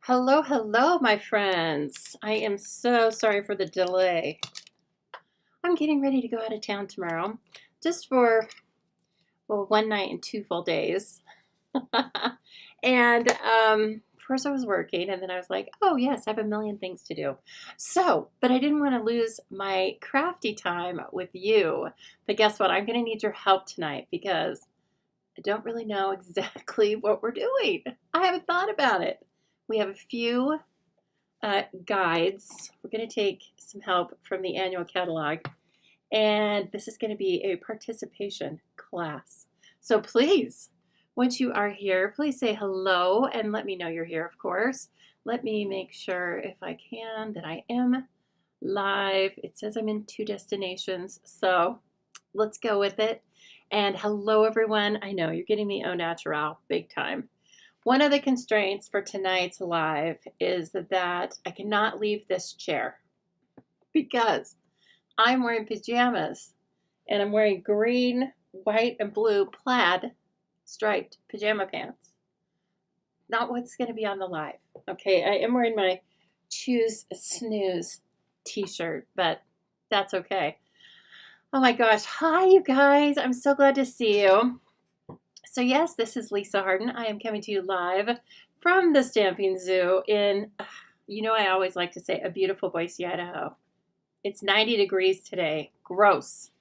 Hello, hello, my friends. I am so sorry for the delay. I'm getting ready to go out of town tomorrow just for, well, one night and 2 full days. And first I was working, and then I was like, oh, yes, I have a million things to do. But I didn't want to lose my crafty time with you. But guess what? I'm going to need your help tonight because I don't really know exactly what we're doing. I haven't thought about it. We have a few guides. We're going to take some help from the annual catalog, and this is going to be a participation class. So please, once you are here, please say hello and let me know you're here, of course. Let me make sure, if I can, that I am live. It says I'm in 2 destinations, so let's go with it. And hello, everyone. I know you're getting me au naturel big time. One of the constraints for tonight's live is that I cannot leave this chair because I'm wearing pajamas and I'm wearing green, white, and blue plaid striped pajama pants. Not what's going to be on the live. Okay, I am wearing my Choose Snooze t-shirt, but that's okay. Oh my gosh. Hi, you guys. I'm so glad to see you. So yes, this is Lisa Harden. I am coming to you live from the Stamping Zoo in, I always like to say, a beautiful Boise, Idaho. It's 90 degrees today. Gross.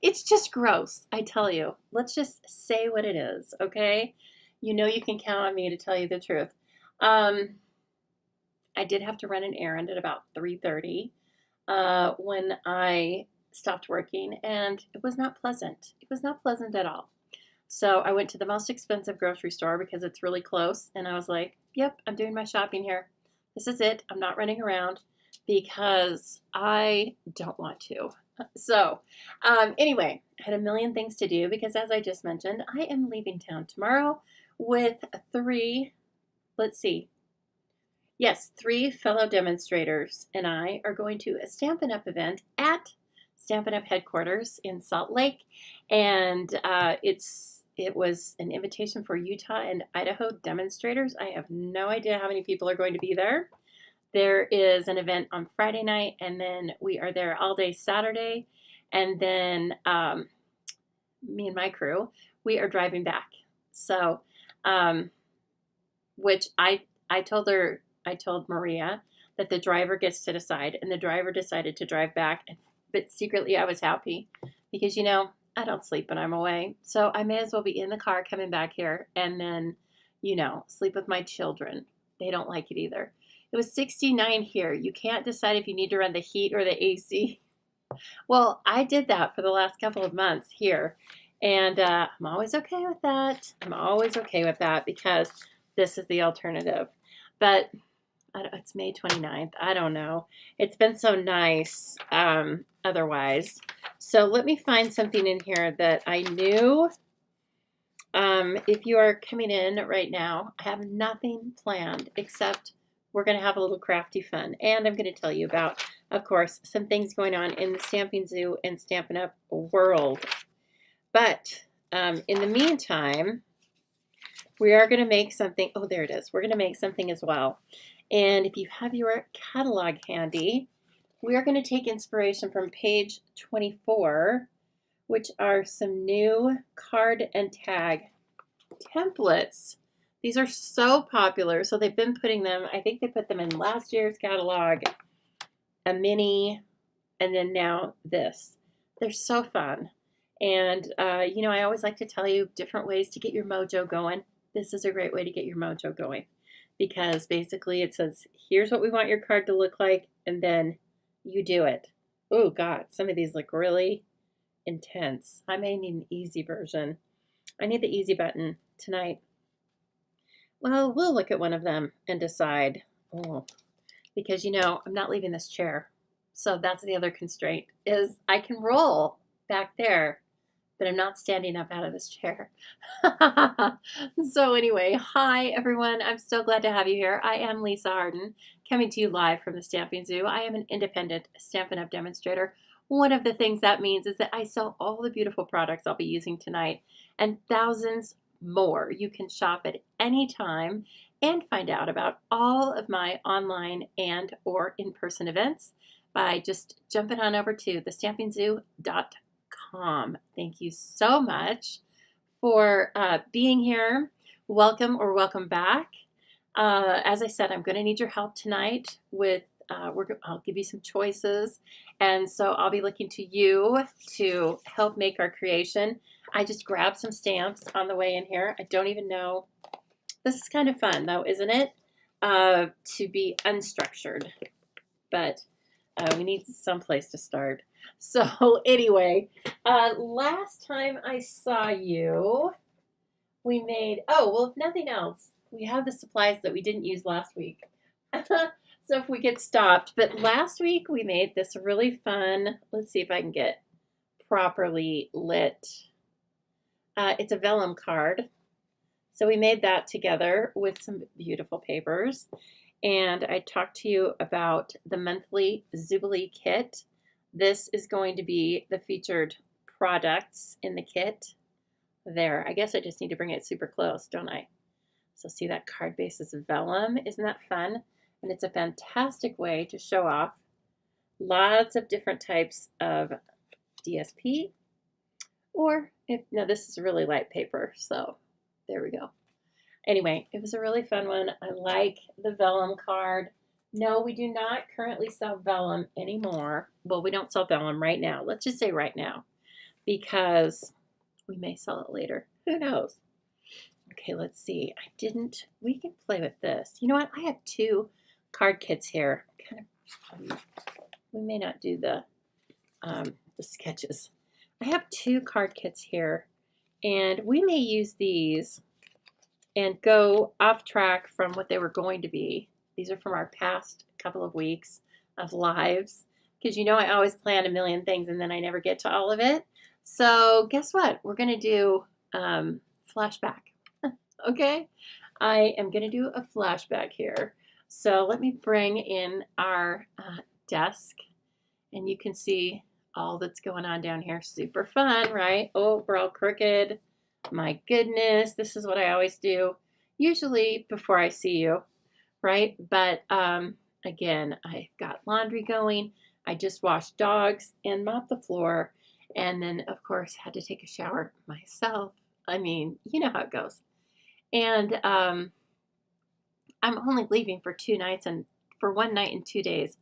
It's just gross, I tell you. Let's just say what it is, okay? You know you can count on me to tell you the truth. I did have to run an errand at about 3:30 when I stopped working, and it was not pleasant. It was not pleasant at all. So I went to the most expensive grocery store because it's really close. And I was like, yep, I'm doing my shopping here. This is it. I'm not running around because I don't want to. So anyway, I had a million things to do because, as I just mentioned, I am leaving town tomorrow with 3 fellow demonstrators and I are going to a Stampin' Up! Event at Stampin' Up! Headquarters in Salt Lake. And it was an invitation for Utah and Idaho demonstrators. I have no idea how many people are going to be there. There is an event on Friday night, and then we are there all day Saturday. And then me and my crew, we are driving back. So, which I told Maria that the driver gets to decide, and the driver decided to drive back. But secretly, I was happy because, I don't sleep when I'm away. So I may as well be in the car coming back here and then, sleep with my children. They don't like it either. It was 69 here. You can't decide if you need to run the heat or the AC. Well, I did that for the last couple of months here. And I'm always okay with that. I'm always okay with that because this is the alternative. But it's May 29th. I don't know. It's been so nice otherwise. So let me find something in here that I knew. If you are coming in right now, I have nothing planned except we're going to have a little crafty fun. And I'm going to tell you about, of course, some things going on in the Stamping Zoo and Stampin' Up! World. But in the meantime, we are going to make something. Oh, there it is. We're going to make something as well. And if you have your catalog handy, we are going to take inspiration from page 24, which are some new card and tag templates. These are so popular. So they've been putting them, I think they put them in last year's catalog, a mini, and then now this. They're so fun. And, I always like to tell you different ways to get your mojo going. This is a great way to get your mojo going because basically it says, here's what we want your card to look like, and then you do it. Oh, God, some of these look really intense. I may need an easy version. I need the easy button tonight. Well, we'll look at one of them and decide. Oh, because, I'm not leaving this chair. So that's the other constraint is I can roll back there, but I'm not standing up out of this chair. So anyway, hi everyone. I'm so glad to have you here. I am Lisa Harden, coming to you live from the Stamping Zoo. I am an independent Stampin' Up! Demonstrator. One of the things that means is that I sell all the beautiful products I'll be using tonight, and thousands, more. You can shop at any time and find out about all of my online and or in-person events by just jumping on over to thestampingzoo.com. Thank you so much for being here. Welcome or welcome back. As I said, I'm going to need your help tonight with I'll give you some choices, and so I'll be looking to you to help make our creation. I just grabbed some stamps on the way in here. I don't even know. This is kind of fun though, isn't it? To be unstructured, but we need some place to start. So anyway, last time I saw you, we made, oh, well, if nothing else, we have the supplies that we didn't use last week. So if we get stopped, but last week we made this really fun, let's see if I can get properly lit. It's a vellum card. So we made that together with some beautiful papers. And I talked to you about the monthly Zoobilee kit. This is going to be the featured products in the kit. There, I guess I just need to bring it super close, don't I? So see that card base is vellum. Isn't that fun? And it's a fantastic way to show off lots of different types of DSP. Or if, no, this is really light paper, so there we go. Anyway, it was a really fun one. I like the vellum card. No, we do not currently sell vellum anymore. Well, we don't sell vellum right now. Let's just say right now, because we may sell it later. Who knows? Okay, let's see. We can play with this. You know what? I have two card kits here. We may not do the sketches. I have two card kits here, and we may use these and go off track from what they were going to be. These are from our past couple of weeks of lives, because you know I always plan a million things and then I never get to all of it. So guess what? We're going to do flashback. Okay? I am going to do a flashback here. So let me bring in our desk, and you can see all that's going on down here. Super fun, right? Oh, we're all crooked. My goodness, this is what I always do, usually before I see you, right? But again, I've got laundry going. I just washed dogs and mopped the floor, and then, of course, had to take a shower myself. I mean, you know how it goes. And I'm only leaving for 2 nights and for 1 night and 2 days,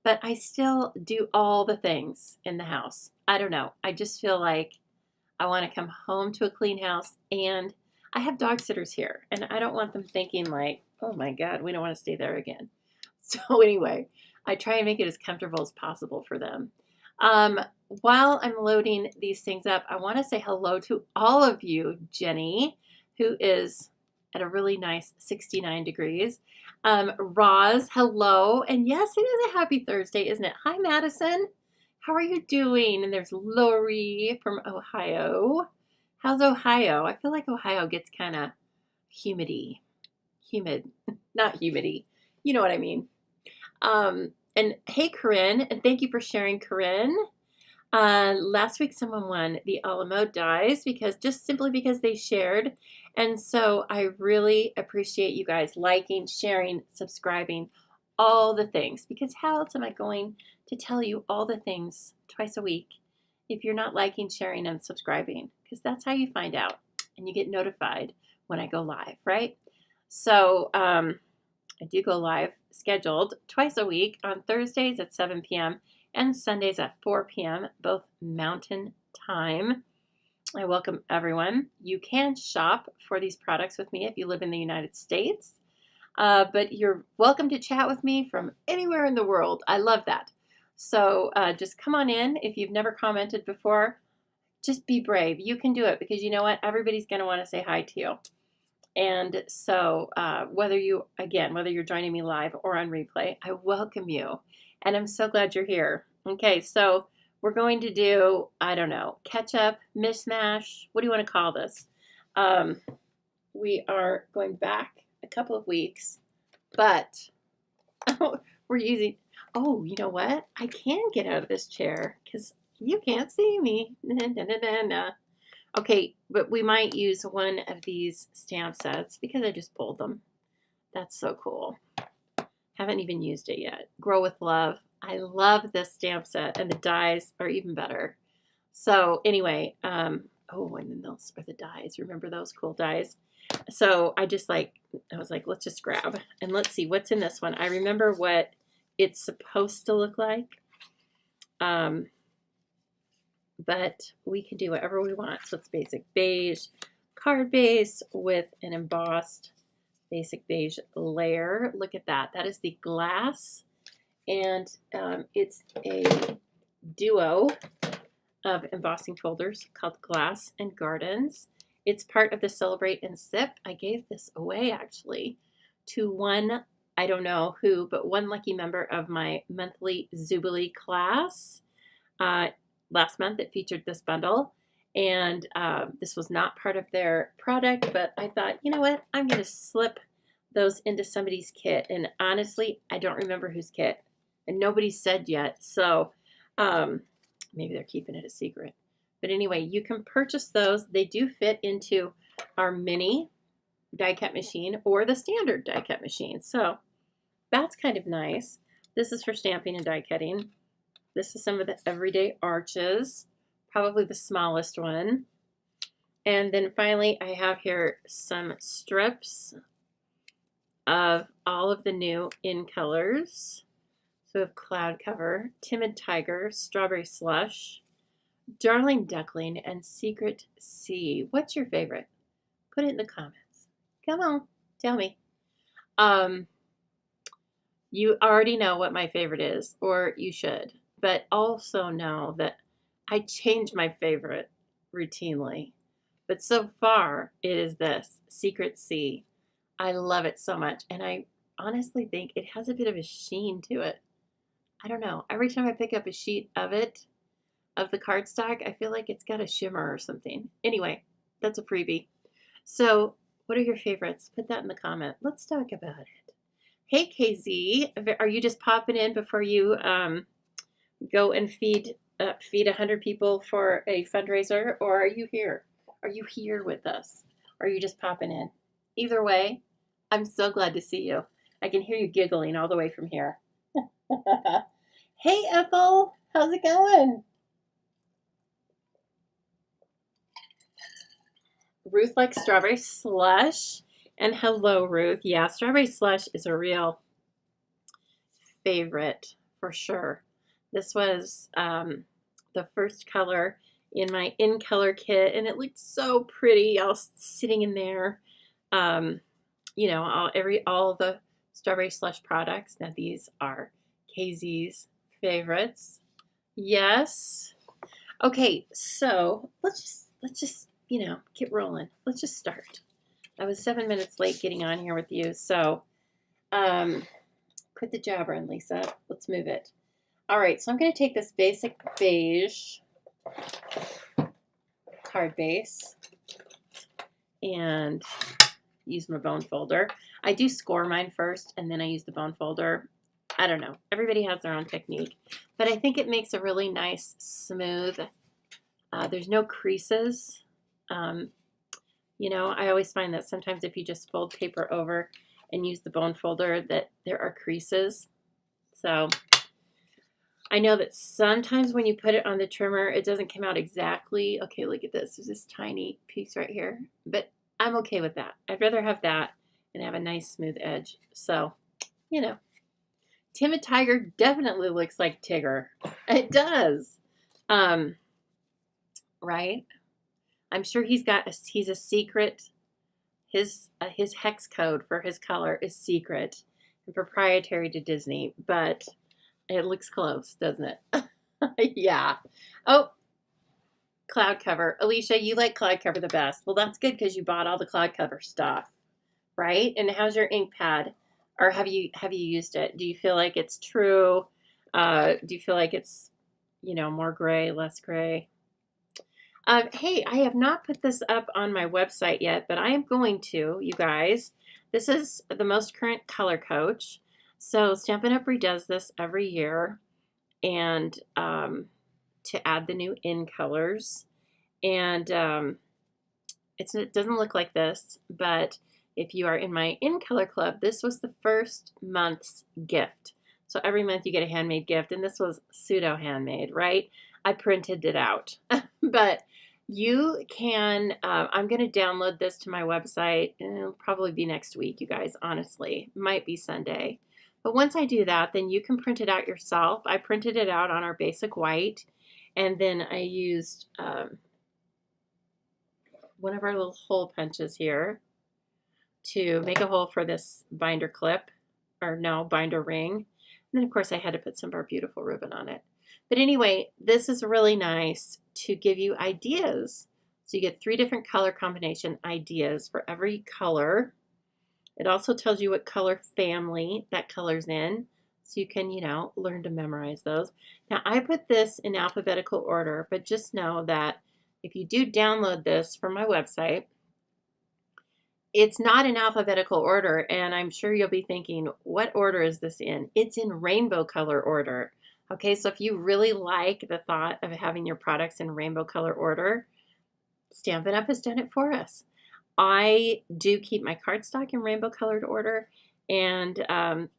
but I still do all the things in the house. I don't know. I just feel like I want to come home to a clean house, and I have dog sitters here, and I don't want them thinking like, oh my God, we don't want to stay there again. So anyway, I try and make it as comfortable as possible for them. While I'm loading these things up, I want to say hello to all of you. Jenny, who is at a really nice 69 degrees. Roz, hello. And yes, it is a happy Thursday, isn't it? Hi, Madison. How are you doing? And there's Lori from Ohio. How's Ohio? I feel like Ohio gets kind of humid, not humidity. You know what I mean. And hey, Corinne, and thank you for sharing, Corinne. Last week someone won the Alamo dies simply because they shared. And so I really appreciate you guys liking, sharing, subscribing, all the things, because how else am I going to tell you all the things twice a week if you're not liking, sharing, and subscribing? Because that's how you find out and you get notified when I go live, right? So I do go live scheduled twice a week on Thursdays at 7 p.m. and Sundays at 4 p.m., both Mountain Time. I welcome everyone. You can shop for these products with me if you live in the United States, but you're welcome to chat with me from anywhere in the world. I love that. So just come on in. If you've never commented before, just be brave. You can do it, because you know what? Everybody's going to want to say hi to you. And so whether you're joining me live or on replay, I welcome you. And I'm so glad you're here. Okay, so we're going to do, I don't know, catch up, mishmash. What do you want to call this? We are going back a couple of weeks, but we're using, oh, you know what? I can get out of this chair because you can't see me. Okay, but we might use one of these stamp sets because I just pulled them. That's so cool. Haven't even used it yet. Grow with Love. I love this stamp set, and the dies are even better. So anyway, oh, and then those are the dies. Remember those cool dies? So I was like, let's just grab. And let's see what's in this one. I remember what it's supposed to look like. But we can do whatever we want. So it's basic beige card base with an embossed basic beige layer. Look at that. That is the glass. And it's a duo of embossing folders called Glass and Gardens. It's part of the Celebrate and Sip. I gave this away actually to one, I don't know who, but one lucky member of my monthly Zoobilee class. Last month it featured this bundle, and this was not part of their product, but I thought, you know what, I'm going to slip those into somebody's kit. And honestly, I don't remember whose kit, and nobody said yet, so maybe they're keeping it a secret. But anyway, you can purchase those. They do fit into our mini die cut machine or the standard die cut machine, so that's kind of nice. This is for stamping and die cutting. This is some of the everyday arches, probably the smallest one. And then finally, I have here some strips of all of the new in colors. So we have Cloud Cover, Timid Tiger, Strawberry Slush, Darling Duckling, and Secret Sea. What's your favorite? Put it in the comments. Come on, tell me. You already know what my favorite is, or you should. But also know that I change my favorite routinely. But so far, it is this, Secret Sea. I love it so much. And I honestly think it has a bit of a sheen to it. I don't know. Every time I pick up a sheet of it, of the cardstock, I feel like it's got a shimmer or something. Anyway, that's a freebie. So what are your favorites? Put that in the comment. Let's talk about it. Hey, KZ. Are you just popping in before you go and feed 100 people for a fundraiser, or are you here? Are you here with us? Or are you just popping in? Either way, I'm so glad to see you. I can hear you giggling all the way from here. Hey, Ethel, how's it going? Ruth likes Strawberry Slush. And hello, Ruth. Yeah, Strawberry Slush is a real favorite for sure. This was the first color in my in color kit, and it looked so pretty all sitting in there. You know, all the Strawberry Slush products. Now these are KZ's favorites. Yes. Okay, so let's just you know, get rolling. Let's just start. I was 7 minutes late getting on here with you, so quit the jabber in, Lisa. Let's move it. All right, so I'm going to take this basic beige card base and use my bone folder. I do score mine first, and then I use the bone folder. I don't know. Everybody has their own technique, but I think it makes a really nice, smooth. There's no creases. You know, I always find that sometimes if you just fold paper over and use the bone folder, that there are creases. So I know that sometimes when you put it on the trimmer, it doesn't come out exactly. Okay, look at this. There's this tiny piece right here, but I'm okay with that. I'd rather have that and have a nice smooth edge. So, you know, Timid Tiger definitely looks like Tigger. It does. Right? I'm sure he's a secret. His hex code for his color is secret and proprietary to Disney, but it looks close, doesn't it? Yeah. Oh, cloud cover. Alicia, you like cloud cover the best. Well, that's good because you bought all the cloud cover stuff, right? And how's your ink pad? Or have you used it? Do you feel like it's true? Do you feel like it's, you know, more gray, less gray? Hey, I have not put this up on my website yet, but I am going to, you guys. This is the most current color coach. So Stampin' Up! Redoes this every year, and to add the new in colors. And it doesn't look like this, but if you are in my In Color Club, this was the first month's gift. So every month you get a handmade gift, and this was pseudo handmade, right? I printed it out, but you can, I'm going to download this to my website, and it'll probably be next week, you guys, honestly. Might be Sunday. But once I do that, then you can print it out yourself. I printed it out on our basic white, and then I used one of our little hole punches here to make a hole for this binder clip, or no, binder ring. And then of course I had to put some of our beautiful ribbon on it. But anyway, this is really nice to give you ideas. So you get 3 different color combination ideas for every color. It also tells you what color family that color's in, so you can, you know, learn to memorize those. Now I put this in alphabetical order, but just know that if you do download this from my website, it's not in alphabetical order, and I'm sure you'll be thinking, what order is this in? It's in rainbow color order. Okay, so if you really like the thought of having your products in rainbow color order, Stampin' Up! Has done it for us. I do keep my cardstock in rainbow colored order, and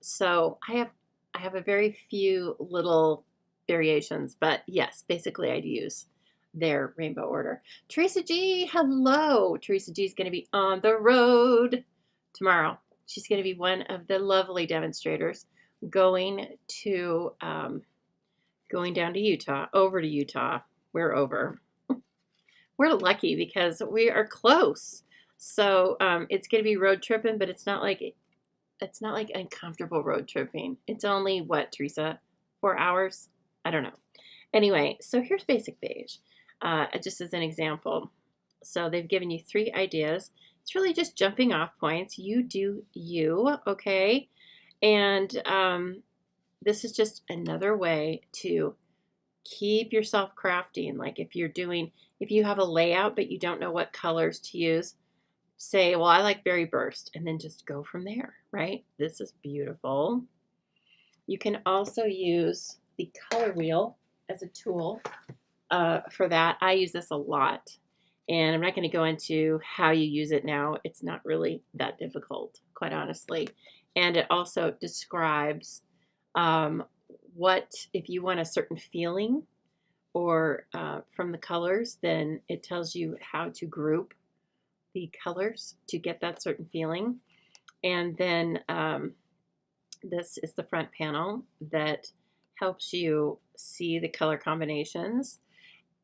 so I have a very few little variations, but yes, basically I'd use their rainbow order. Teresa G, hello. Teresa G is going to be on the road tomorrow. She's going to be one of the lovely demonstrators going down to Utah, over to Utah. We're over. We're lucky because we are close. So it's going to be road tripping, but it's not like uncomfortable road tripping. It's only what, Teresa? 4 hours? I don't know. Anyway, so here's Basic Beige. Just as an example. So they've given you 3 ideas. It's really just jumping off points. You do you, okay? And this is just another way to keep yourself crafting. Like if you have a layout but you don't know what colors to use, say, well, I like Berry Burst, and then just go from there, right? This is beautiful. You can also use the color wheel as a tool. For that, I use this a lot, and I'm not going to go into how you use it now. It's not really that difficult, quite honestly. And it also describes what, if you want a certain feeling or from the colors, then it tells you how to group the colors to get that certain feeling. And then this is the front panel that helps you see the color combinations.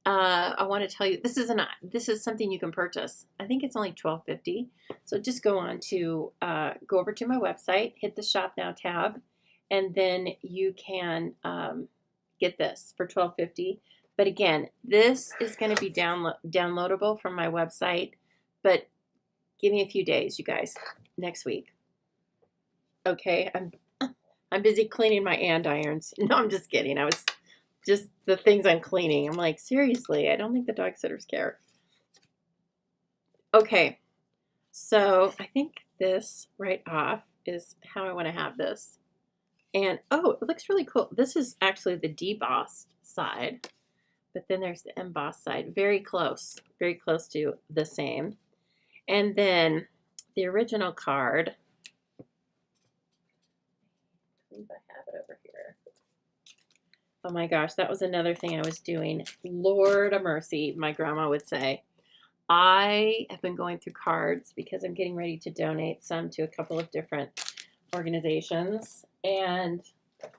I want to tell you, this is something you can purchase. I think it's only $12.50. So just go over to my website, hit the Shop Now tab, and then you can get this for $12.50. But again, this is going to be downloadable from my website, but give me a few days, you guys, next week. Okay, I'm busy cleaning my andirons. No, I'm just kidding. I was just the things I'm cleaning. I'm like, seriously, I don't think the dog sitters care. Okay, so I think this right off is how I want to have this. And oh, it looks really cool. This is actually the debossed side, but then there's the embossed side. Very close to the same. And then the original card, I believe I have it over here. Oh my gosh, that was another thing I was doing. Lord of mercy, my grandma would say. I have been going through cards because I'm getting ready to donate some to a couple of different organizations. And if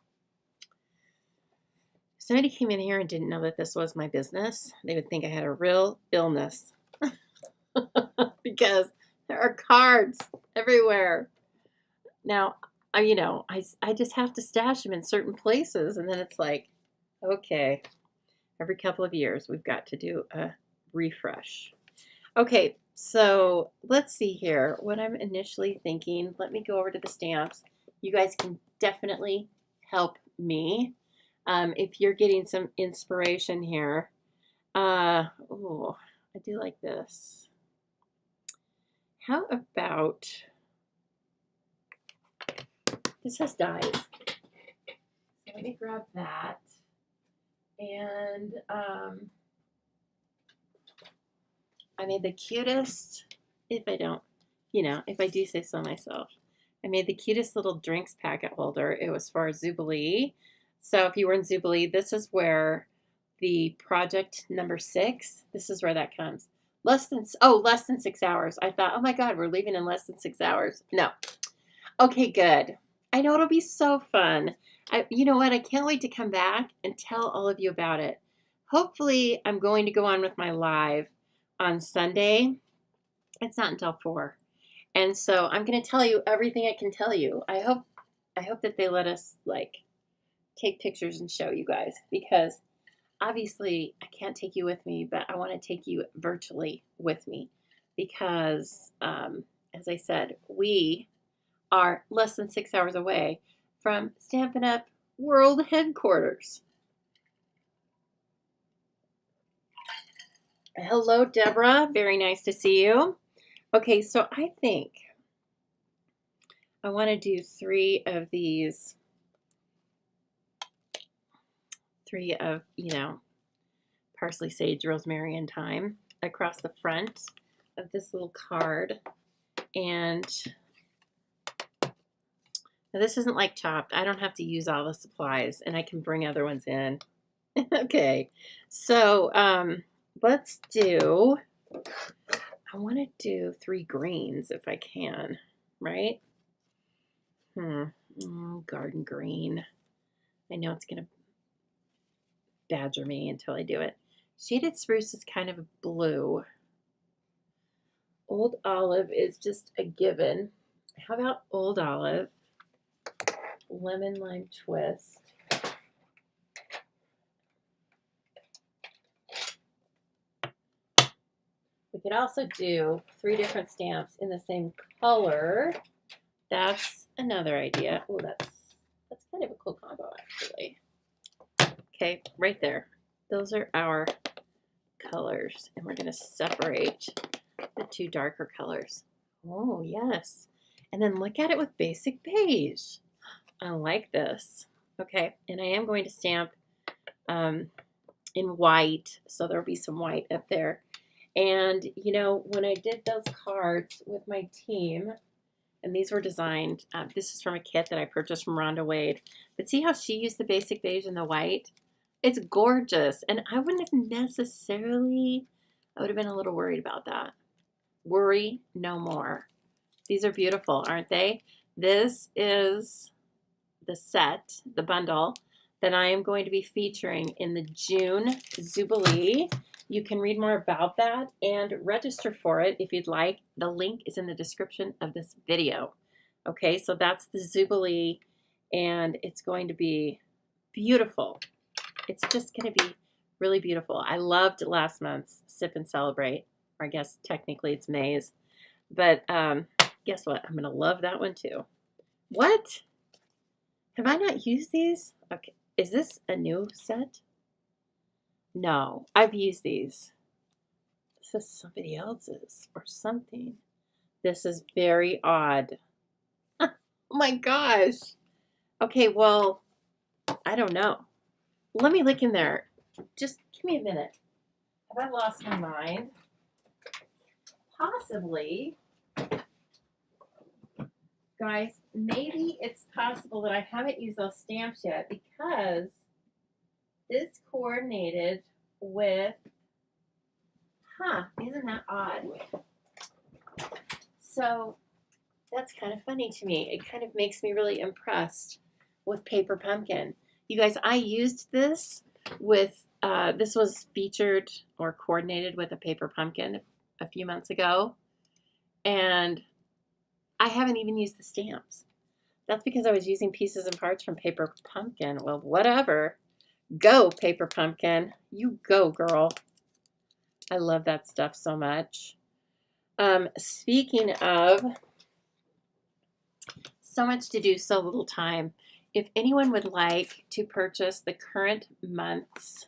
somebody came in here and didn't know that this was my business, they would think I had a real illness. Because there are cards everywhere. Now, I just have to stash them in certain places, and then it's like, okay, every couple of years we've got to do a refresh. Okay, so let's see here what I'm initially thinking. Let me go over to the stamps. You guys can definitely help me if you're getting some inspiration here. Oh, I do like this. How about, this has dies. So let me grab that. And I made the cutest, if I don't, you know, if I do say so myself. I made the cutest little drinks packet holder. It was for Zoobilee. So if you were in Zoobilee, this is where the project number 6, this is where that comes. Less than 6 hours. I thought, oh my God, we're leaving in less than 6 hours. No. Okay, good. I know it'll be so fun. You know what? I can't wait to come back and tell all of you about it. Hopefully, I'm going to go on with my live on Sunday. It's not until 4. And so I'm going to tell you everything I can tell you. I hope that they let us like take pictures and show you guys, because obviously I can't take you with me, but I want to take you virtually with me because, as I said, we are less than 6 hours away from Stampin' Up! World Headquarters. Hello, Deborah. Very nice to see you. Okay, so I think I want to do 3 of these. 3 of, you know, parsley, sage, rosemary, and thyme across the front of this little card. And now this isn't like chopped. I don't have to use all the supplies, and I can bring other ones in. Okay, so let's do, I want to do 3 greens if I can, right? Garden green. I know it's going to badger me until I do it. Shaded spruce is kind of a blue. Old olive is just a given. How about old olive? Lemon lime twist. We could also do 3 different stamps in the same color. That's another idea. Oh, that's kind of a cool combo, actually. Okay, right there. Those are our colors, and we're going to separate the 2 darker colors. Oh, yes. And then look at it with basic beige. I like this. Okay, and I am going to stamp in white, so there'll be some white up there. And, you know, when I did those cards with my team, and these were designed, this is from a kit that I purchased from Rhonda Wade, but see how she used the basic beige and the white? It's gorgeous, and I wouldn't have necessarily, I would have been a little worried about that. Worry no more. These are beautiful, aren't they? This is the set, the bundle, that I am going to be featuring in the June Zoobilee. You can read more about that and register for it if you'd like. The link is in the description of this video. Okay, so that's the Zoobilee, and it's going to be beautiful. It's just going to be really beautiful. I loved last month's Sip and Celebrate, or I guess technically it's May's, but guess what? I'm going to love that one too. What? Have I not used these? Okay, is this a new set? No, I've used these. This is somebody else's or something. This is very odd. Oh my gosh. Okay, well, I don't know. Let me look in there. Just give me a minute. Have I lost my mind? Possibly. Guys, maybe it's possible that I haven't used those stamps yet because this coordinated with, isn't that odd? So that's kind of funny to me. It kind of makes me really impressed with Paper Pumpkin. You guys, I used this with, this was featured or coordinated with a Paper Pumpkin a few months ago, and I haven't even used the stamps. That's because I was using pieces and parts from Paper Pumpkin. Well, whatever. Go, Paper Pumpkin. You go, girl. I love that stuff so much. Speaking of so much to do, so little time, if anyone would like to purchase the current month's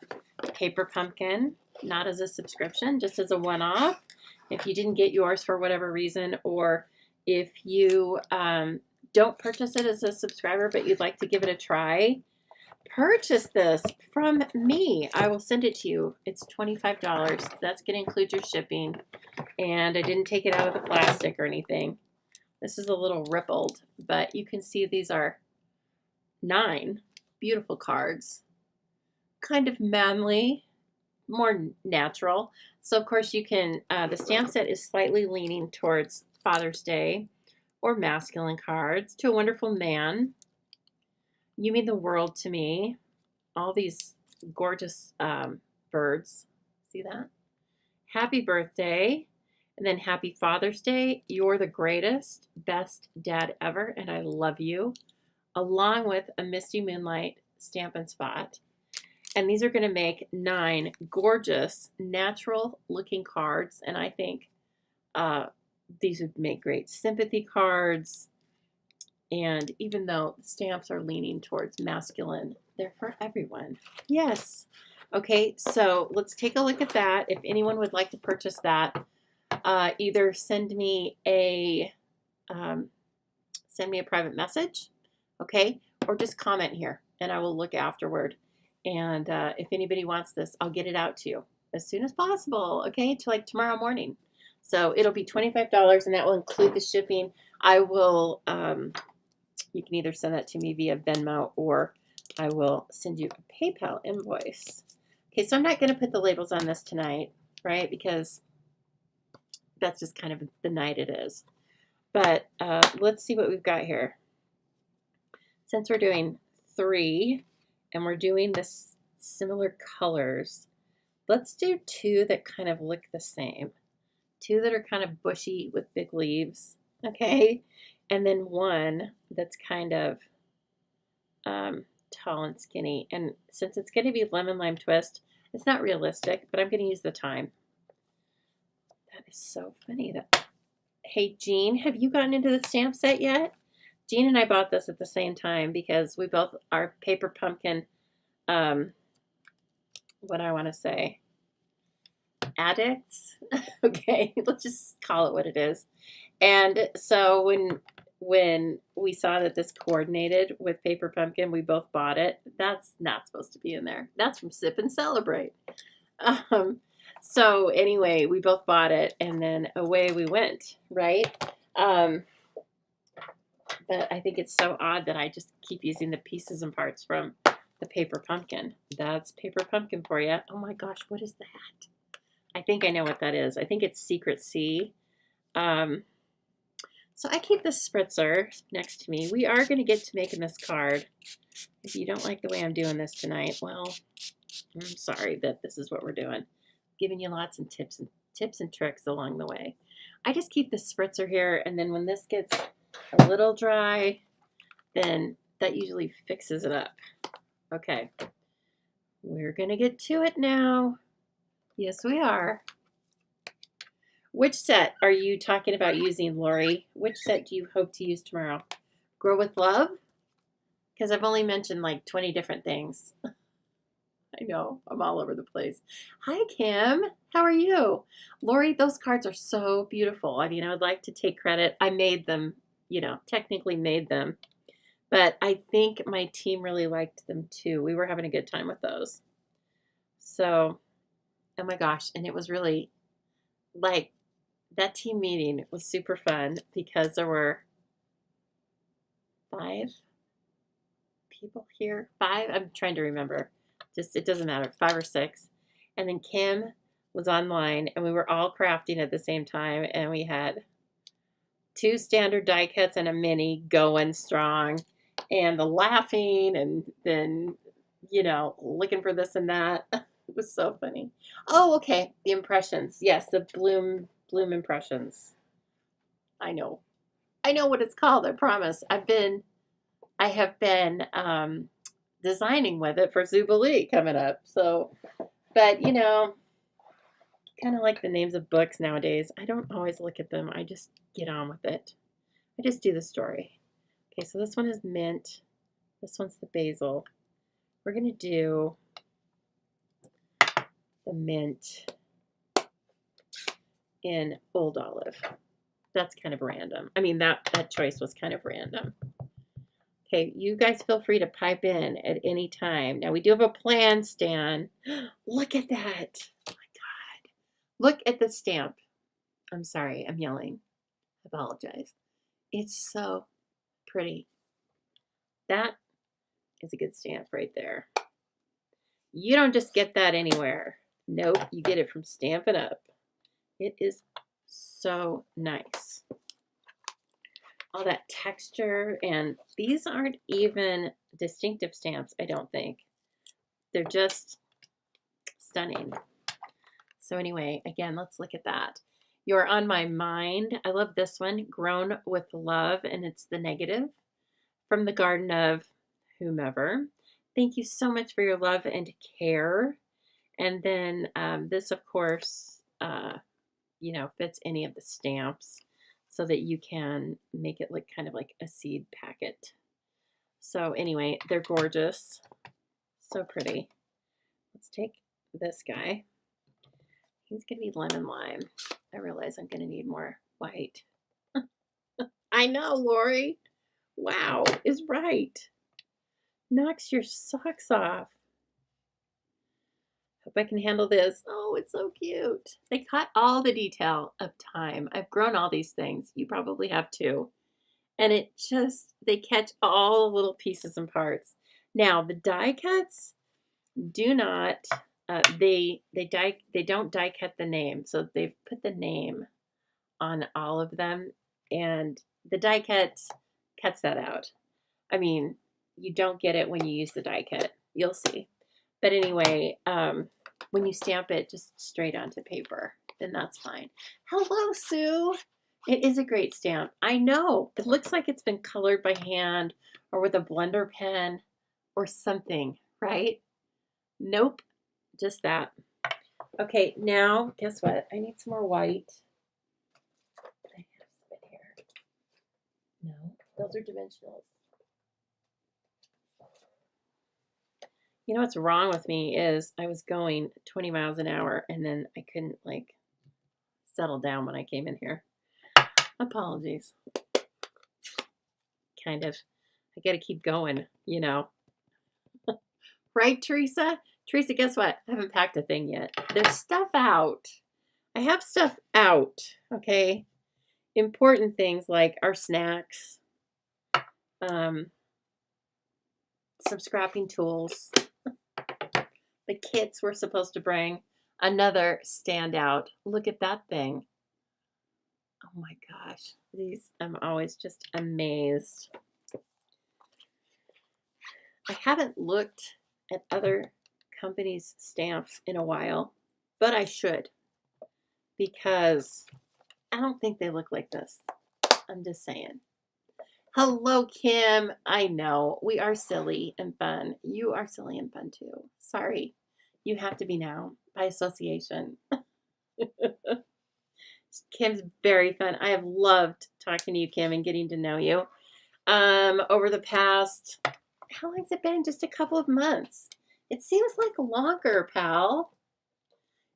Paper Pumpkin, not as a subscription, just as a one-off, if you didn't get yours for whatever reason, or if you don't purchase it as a subscriber but you'd like to give it a try, purchase this from me, I will send it to you. It's $25. That's going to include your shipping. And I didn't take it out of the plastic or anything. This is a little rippled, but you can see these are 9 beautiful cards. Kind of manly, more natural. So of course you can, the stamp set is slightly leaning towards Father's Day or masculine cards. To a wonderful man. You mean the world to me. All these gorgeous birds. See that? Happy birthday. And then happy Father's Day. You're the greatest, best dad ever, and I love you. Along with a Misty Moonlight Stampin' Spot. And these are going to make 9 gorgeous, natural looking cards. And I think these would make great sympathy cards. And even though the stamps are leaning towards masculine, they're for everyone. Yes. Okay, so let's take a look at that. If anyone would like to purchase that, either send me a private message, okay, or just comment here, and I will look afterward. And if anybody wants this, I'll get it out to you as soon as possible, okay, to like tomorrow morning. So it'll be $25, and that will include the shipping. I will, you can either send that to me via Venmo, or I will send you a PayPal invoice. Okay, so I'm not going to put the labels on this tonight, right, because that's just kind of the night it is. But let's see what we've got here. Since we're doing 3 and we're doing this similar colors, let's do 2 that kind of look the same. 2 that are kind of bushy with big leaves, okay? And then 1 that's kind of tall and skinny. And since it's going to be lemon lime twist, it's not realistic, but I'm going to use the time. That is so funny. Hey, Jean, have you gotten into the stamp set yet? Jean and I bought this at the same time because we both are paper pumpkin, what I want to say, addicts. Okay, let's just call it what it is. And so when we saw that this coordinated with paper pumpkin, we both bought it. That's not supposed to be in there. That's from Sip and Celebrate. So anyway, we both bought it, and then away we went, right? But I think it's so odd that I just keep using the pieces and parts from the paper pumpkin. That's paper pumpkin for you. Oh my gosh, what is that? I think I know what that is. I think it's Secret C. So I keep this spritzer next to me. We are going to get to making this card. If you don't like the way I'm doing this tonight, well, I'm sorry, but this is what we're doing. Giving you lots of tips and tricks along the way. I just keep the spritzer here, and then when this gets a little dry, then that usually fixes it up. Okay, we're gonna get to it now. Yes, we are. Which set are you talking about using, Lori? Which set do you hope to use tomorrow? Grow with Love? Because I've only mentioned like 20 different things. I know, I'm all over the place. Hi, Kim. How are you? Lori, those cards are so beautiful. I mean, I would like to take credit. I made them, you know, technically made them. But I think my team really liked them too. We were having a good time with those. So, oh my gosh. And it was really, like, that team meeting was super fun because there were 5 people here. 5? I'm trying to remember. Just, it doesn't matter, 5 or 6. And then Kim was online, and we were all crafting at the same time, and we had 2 standard die cuts and a mini going strong, and the laughing, and then, you know, looking for this and that. It was so funny. Oh, okay, the impressions. Yes, the Bloom Impressions. I know what it's called, I promise. I have been designing with it for Zoobilee coming up. So, but you know, kind of like the names of books nowadays. I don't always look at them. I just get on with it. I just do the story. Okay, so this one is mint. This one's the basil. We're going to do the mint in Old Olive. That's kind of random. I mean, that choice was kind of random. Okay, you guys feel free to pipe in at any time. Now we do have a plan, Stan. Look at that. Oh my God. Look at the stamp. I'm sorry, I'm yelling. I apologize. It's so pretty. That is a good stamp right there. You don't just get that anywhere. Nope, you get it from Stampin' Up. It is so nice. All that texture, and these aren't even distinctive stamps, I don't think. They're just stunning. So anyway, again, let's look at that. You're on my mind. I love this one, Grown with Love, and it's the negative from the Garden of whomever. Thank you so much for your love and care. And then this, of course, fits any of the stamps so that you can make it look kind of like a seed packet. So anyway, they're gorgeous. So pretty. Let's take this guy. He's going to be lemon lime. I realize I'm going to need more white. I know, Lori. Wow, is right. Knocks your socks off. Hope I can handle this. Oh, it's so cute. They cut all the detail of time. I've grown all these things. You probably have too. And they catch all the little pieces and parts. Now, the die cuts do not, they don't die cut the name. So they've put the name on all of them. And the die cut cuts that out. I mean, you don't get it when you use the die cut. You'll see. But anyway, when you stamp it just straight onto paper, then that's fine. Hello, Sue. It is a great stamp. I know. It looks like it's been colored by hand or with a blender pen or something, right? Nope. Just that. Okay, now, guess what? I need some more white. I have some in here. No, those are dimensionals. You know what's wrong with me is I was going 20 miles an hour and then I couldn't settle down when I came in here. Apologies. Kind of. I got to keep going, Right, Teresa? Teresa, guess what? I haven't packed a thing yet. There's stuff out. I have stuff out, okay? Important things like our snacks, some scrapping tools, the kits we're supposed to bring. Another standout. Look at that thing. Oh my gosh. I'm always just amazed. I haven't looked at other companies' stamps in a while, but I should, because I don't think they look like this. I'm just saying. Hello, Kim. I know. We are silly and fun. You are silly and fun too. Sorry. You have to be now by association. Kim's very fun. I have loved talking to you, Kim, and getting to know you. Over the past, how long has it been? Just a couple of months. It seems like longer, pal.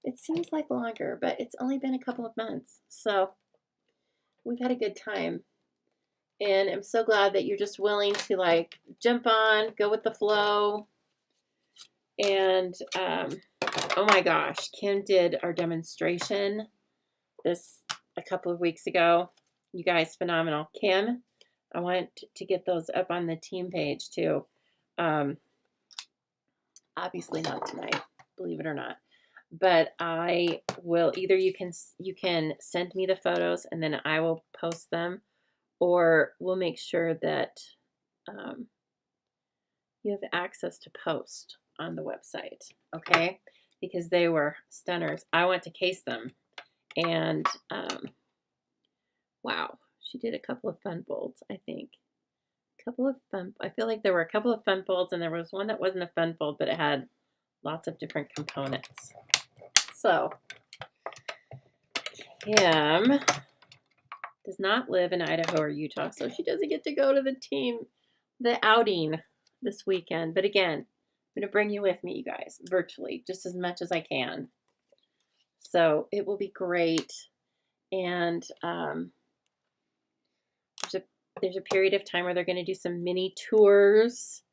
It seems like longer, but it's only been a couple of months. So we've had a good time. And I'm so glad that you're just willing to jump on, go with the flow. And oh my gosh, Kim did our demonstration a couple of weeks ago. You guys, phenomenal. Kim, I want to get those up on the team page too. Obviously not tonight, believe it or not. But I will you can send me the photos and then I will post them, or we'll make sure that you have access to post on the website, okay? Because they were stunners. I went to case them, and wow, she did a couple of fun folds, I think. I feel like there were a couple of fun folds, and there was one that wasn't a fun fold, but it had lots of different components. So, Kim does not live in Idaho or Utah, so she doesn't get to go to the outing this weekend. But again, I'm going to bring you with me, you guys, virtually, just as much as I can. So it will be great. And there's there's a period of time where they're going to do some mini tours.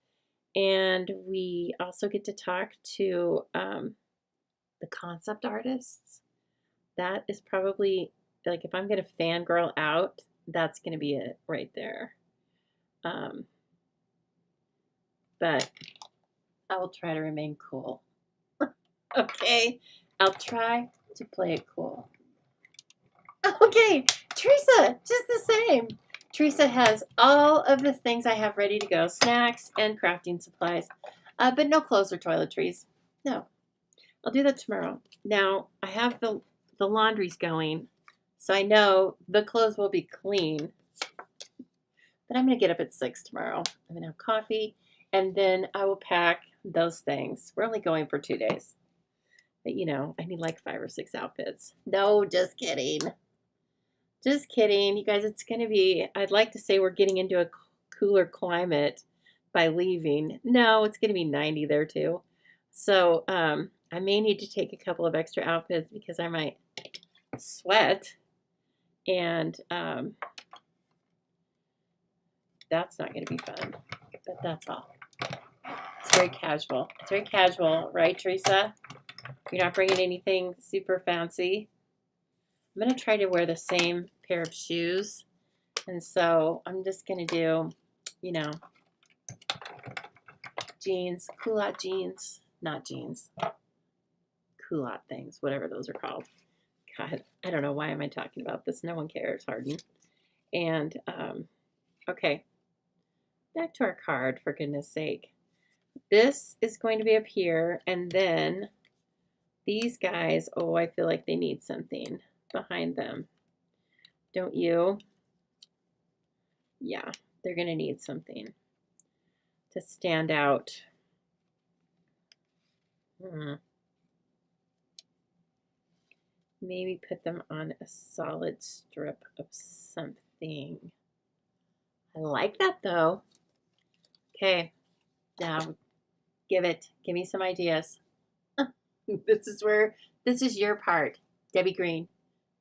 And we also get to talk to the concept artists. That is probably, like, if I'm going to fangirl out, that's going to be it right there. But I will try to remain cool. Okay, I'll try to play it cool. Okay, Teresa, just the same. Teresa has all of the things I have ready to go, snacks and crafting supplies, but no clothes or toiletries. No, I'll do that tomorrow. Now, I have the laundries going, so I know the clothes will be clean. But I'm going to get up at 6 tomorrow. I'm going to have coffee, and then I will pack those things. We're only going for 2 days. But, you know, I need like 5 or 6 outfits. No, just kidding. Just kidding. You guys, it's going to be, I'd like to say we're getting into a cooler climate by leaving. No, it's going to be 90 there too. So I may need to take a couple of extra outfits because I might sweat. And that's not going to be fun. But that's all. It's very casual. It's very casual, right, Teresa? You're not bringing anything super fancy. I'm going to try to wear the same pair of shoes. And so I'm just going to do, you know, jeans, culotte jeans, not jeans, culotte things, whatever those are called. God, I don't know why am I talking about this. No one cares, Harden. And, okay, back to our card, for goodness sake. This is going to be up here, and then these guys, oh, I feel like they need something behind them. Don't you? Yeah, they're going to need something to stand out. Maybe put them on a solid strip of something. I like that though. Okay, now give me some ideas. This is your part, Debbie Green.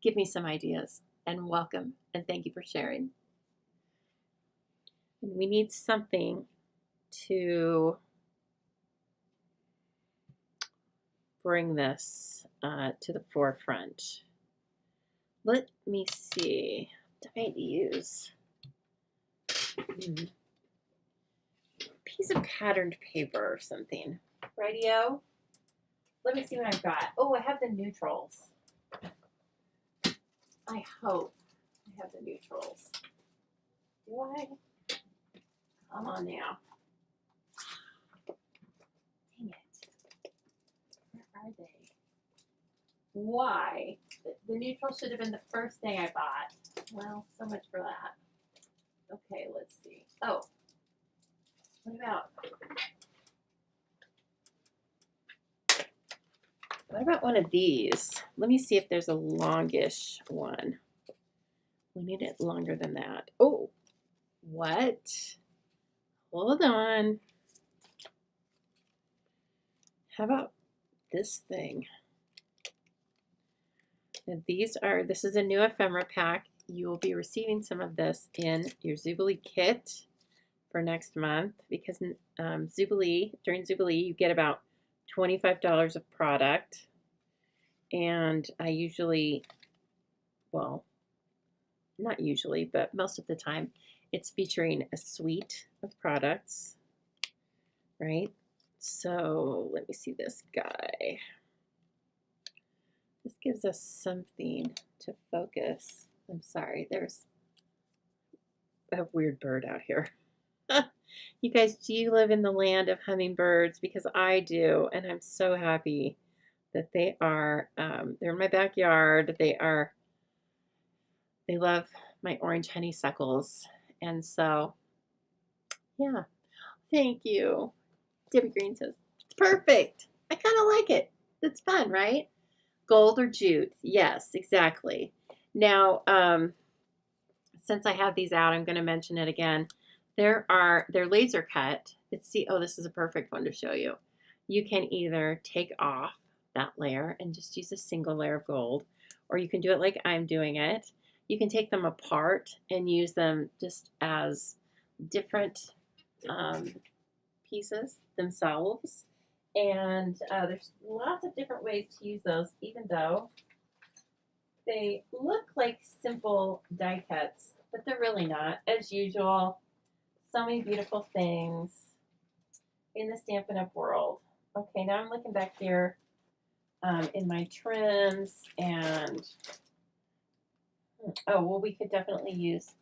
Give me some ideas, and welcome, and thank you for sharing. And we need something to bring this to the forefront. Let me see. What do I use? Piece of patterned paper or something. Radio. Let me see what I've got. Oh, I have the neutrals. I hope I have the neutrals. Do I? Come on now. Dang it. Where are they? Why? The neutrals should have been the first thing I bought. Well, so much for that. Okay, let's see. Oh, what about one of these? Let me see if there's a longish one. We need it longer than that. Oh, what? Hold on. How about this thing? Now this is a new ephemera pack. You will be receiving some of this in your Zoobilee kit for next month because during Zoobilee, you get about $25 of product. And I usually, well, not usually, but most of the time, it's featuring a suite of products, right? So let me see this guy. This gives us something to focus. I'm sorry, there's a weird bird out here. You guys, do you live in the land of hummingbirds? Because I do, and I'm so happy that they are, they're in my backyard. They love my orange honeysuckles. And so, yeah, thank you. Debbie Green says, it's perfect. I kind of like it. It's fun, right? Gold or jute. Yes, exactly. Now, since I have these out, I'm going to mention it again. They're laser cut. Oh, this is a perfect one to show you. You can either take off that layer and just use a single layer of gold, or you can do it like I'm doing it. you can take them apart and use them just as different pieces themselves. And there's lots of different ways to use those, even though they look like simple die cuts, but they're really not. As usual, so many beautiful things in the Stampin' Up! World. Okay, now I'm looking back here in my trims, and oh, well, we could definitely use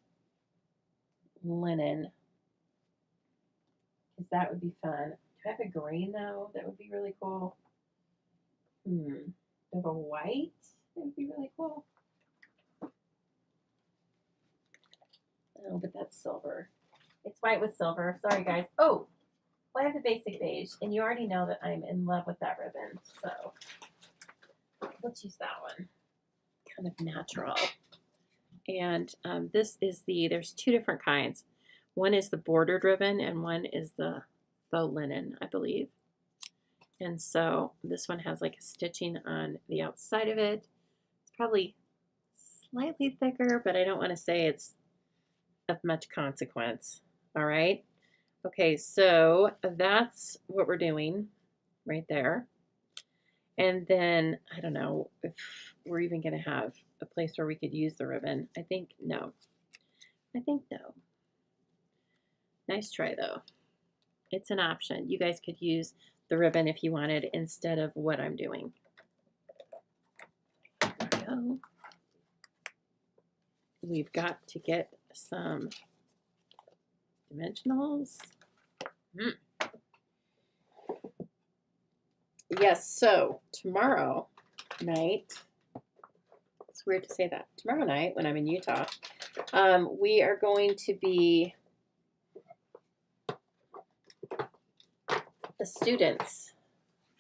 linen, because that would be fun. Do I have a green, though? That would be really cool. Do I have a white? That would be really cool. Oh, but that's silver. It's white with silver. Sorry, guys. Oh, well, I have the basic beige, and you already know that I'm in love with that ribbon. So let's use that one. Kind of natural. And this is there's two different kinds. One is the bordered ribbon, and one is the faux linen, I believe. And so this one has like a stitching on the outside of it. It's probably slightly thicker, but I don't want to say it's of much consequence. All right. Okay, so that's what we're doing right there. And then I don't know if we're even going to have a place where we could use the ribbon. I think no. I think no. Nice try though. It's an option. You guys could use the ribbon if you wanted instead of what I'm doing. There we go. We've got to get some dimensionals. Yes, so tomorrow night, it's weird to say that. Tomorrow night when I'm in Utah, we are going to be the students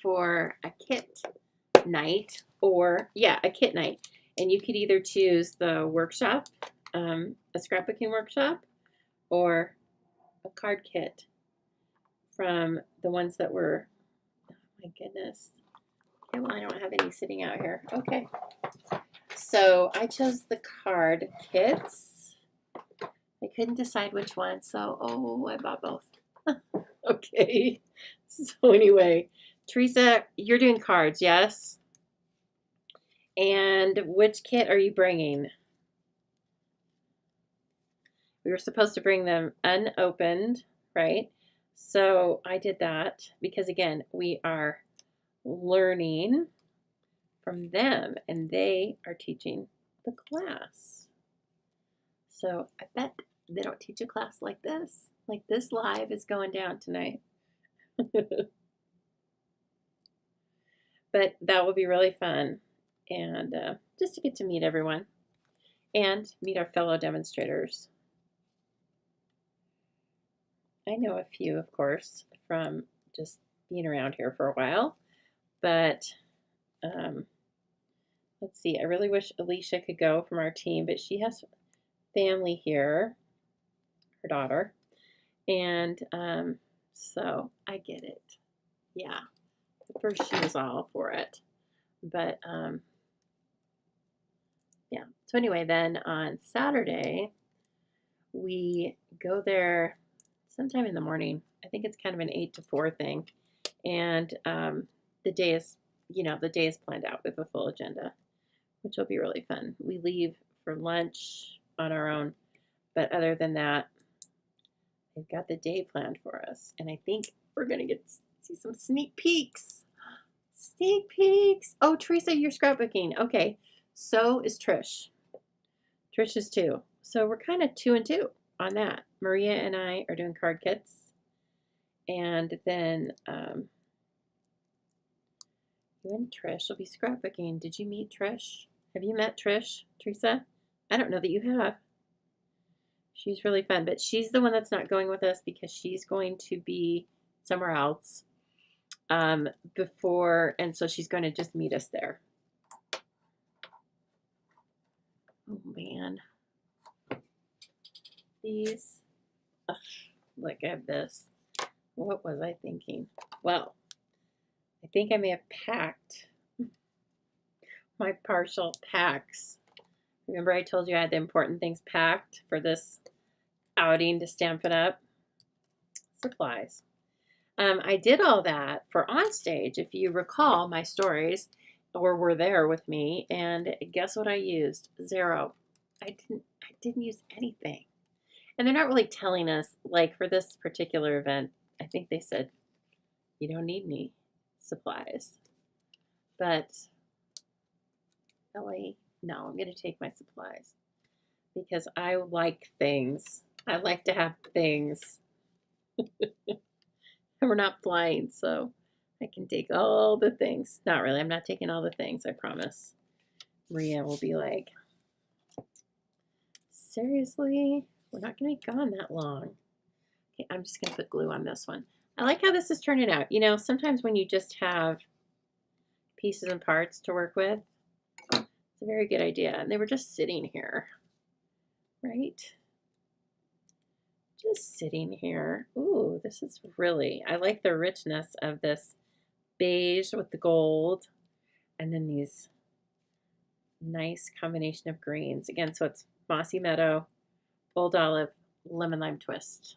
for a kit night, or a kit night. And you could either choose the workshop, a scrapbooking workshop, or a card kit from the ones that were, oh my goodness. Okay, well, I don't have any sitting out here. Okay. So I chose the card kits. I couldn't decide which one, so I bought both. Okay. So anyway, Teresa, you're doing cards, yes? And which kit are you bringing? We were supposed to bring them unopened, right? So I did that because, again, we are learning from them, and they are teaching the class. So I bet they don't teach a class like this. Like this live is going down tonight. But that will be really fun, and just to get to meet everyone and meet our fellow demonstrators. I know a few, of course, from just being around here for a while, but let's see. I really wish Alicia could go from our team, but she has family here, her daughter, and so I get it. Yeah, at first she was all for it, but yeah. So anyway, then on Saturday we go there sometime in the morning. I think it's kind of an 8 to 4 thing, and the day is planned out with a full agenda, which will be really fun. We leave for lunch on our own, but other than that, they've got the day planned for us, and I think we're gonna get to see some sneak peeks. Sneak peeks. Oh, Teresa, you're scrapbooking. Okay, so is Trish. Trish is too. So we're kind of 2 and 2 on that. Maria and I are doing card kits, and then you and Trish will be scrapbooking. Did you meet Trish? Have you met Trish, Teresa? I don't know that you have. She's really fun, but she's the one that's not going with us because she's going to be somewhere else before, and so she's going to just meet us there. Oh man, these. Ugh, look at this. What was I thinking? Well, I think I may have packed my partial packs Remember I told you I had the important things packed for this outing to Stampin' Up? Supplies. I did all that for on stage, if you recall my stories or were there with me, and guess what I used? Zero. I didn't use anything. And they're not really telling us, like for this particular event, I think they said you don't need any supplies. But Ellie, no, I'm going to take my supplies because I like things. I like to have things. And we're not flying, so I can take all the things. Not really. I'm not taking all the things, I promise. Maria will be like, seriously? We're not going to be gone that long. Okay, I'm just going to put glue on this one. I like how this is turning out. You know, sometimes when you just have pieces and parts to work with, it's a very good idea. And they were just sitting here, right? Just sitting here. Ooh, this is really, I like the richness of this beige with the gold, and then these nice combination of greens. Again, so it's Mossy Meadow, Old Olive, Lemon Lime Twist.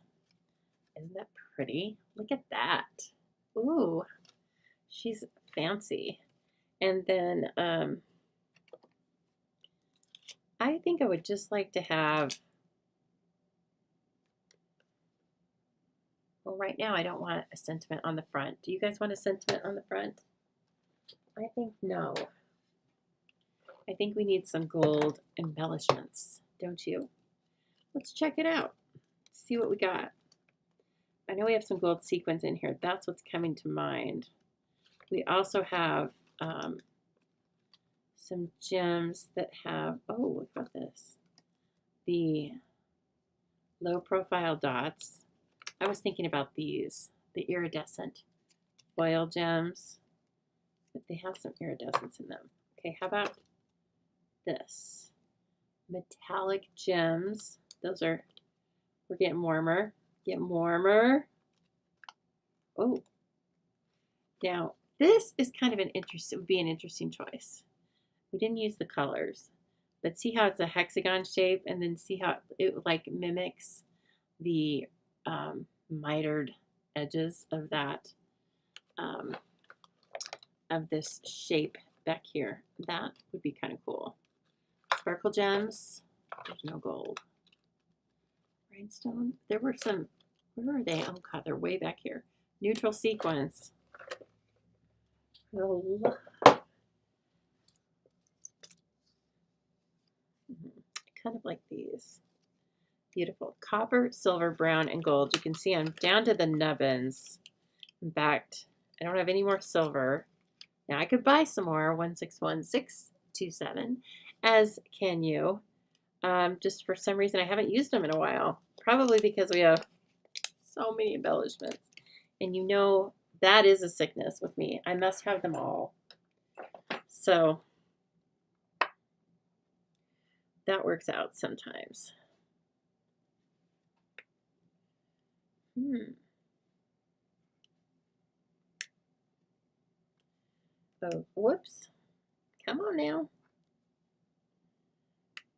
Isn't that pretty? Look at that. Ooh, she's fancy. And then I think I would just like to have, well, right now I don't want a sentiment on the front. Do you guys want a sentiment on the front? I think no. I think we need some gold embellishments, don't you? Let's check it out. See what we got. I know we have some gold sequins in here. That's what's coming to mind. We also have some gems that have, oh, look at this. The low profile dots. I was thinking about these, the iridescent foil gems, but they have some iridescence in them. Okay, how about this? Metallic gems. Those are, we're getting warmer. Getting warmer. Oh. Now, this is kind of an interesting, would be an interesting choice. We didn't use the colors, but see how it's a hexagon shape, and then see how it like mimics the mitered edges of that, of this shape back here. That would be kind of cool. Sparkle gems. There's no gold. Rhinestone. There were some, where are they? Oh God, they're way back here. Neutral sequins. Oh, kind of like these. Beautiful. Copper, silver, brown, and gold. You can see I'm down to the nubbins. In fact, I don't have any more silver. Now I could buy some more, 161627, as can you. Just for some reason I haven't used them in a while. Probably because we have so many embellishments. And you know that is a sickness with me. I must have them all. So that works out sometimes. Oh, whoops. Come on now.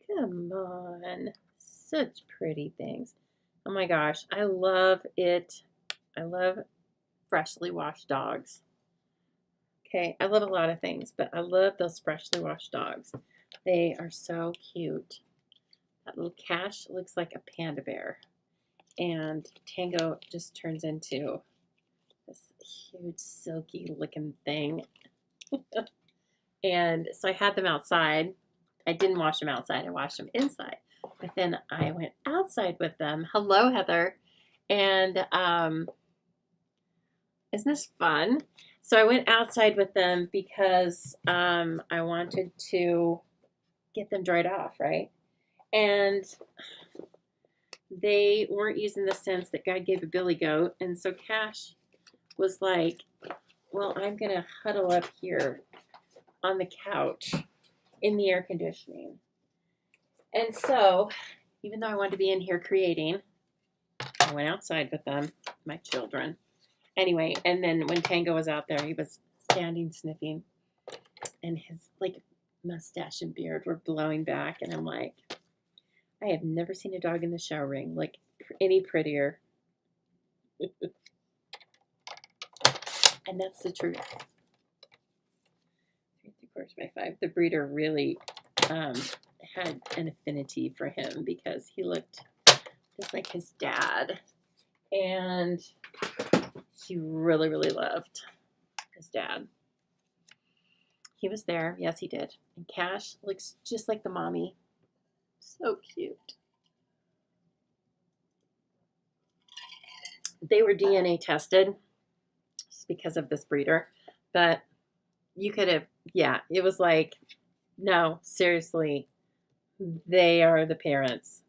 Come on. Such pretty things. Oh my gosh, I love it. I love freshly washed dogs. Okay, I love a lot of things, but I love those freshly washed dogs. They are so cute. That little Cash looks like a panda bear. And Tango just turns into this huge silky looking thing. And so I had them outside. I didn't wash them outside. I washed them inside. But then I went outside with them. Hello, Heather. And isn't this fun? So I went outside with them because I wanted to get them dried off, right? And they weren't using the scents that God gave a billy goat. And so Cash was like, well, I'm going to huddle up here on the couch in the air conditioning. And so, even though I wanted to be in here creating, I went outside with them, my children. Anyway, and then when Tango was out there, he was standing sniffing, and his like mustache and beard were blowing back, and I'm like, I have never seen a dog in the shower ring like any prettier. And that's the truth. 3 3/4 by 5. The breeder really had an affinity for him because he looked just like his dad. And she really, really loved his dad. He was there. Yes, he did. And Cash looks just like the mommy. So cute. They were DNA tested just because of this breeder. But you could have, yeah, it was like, no, seriously, they are the parents.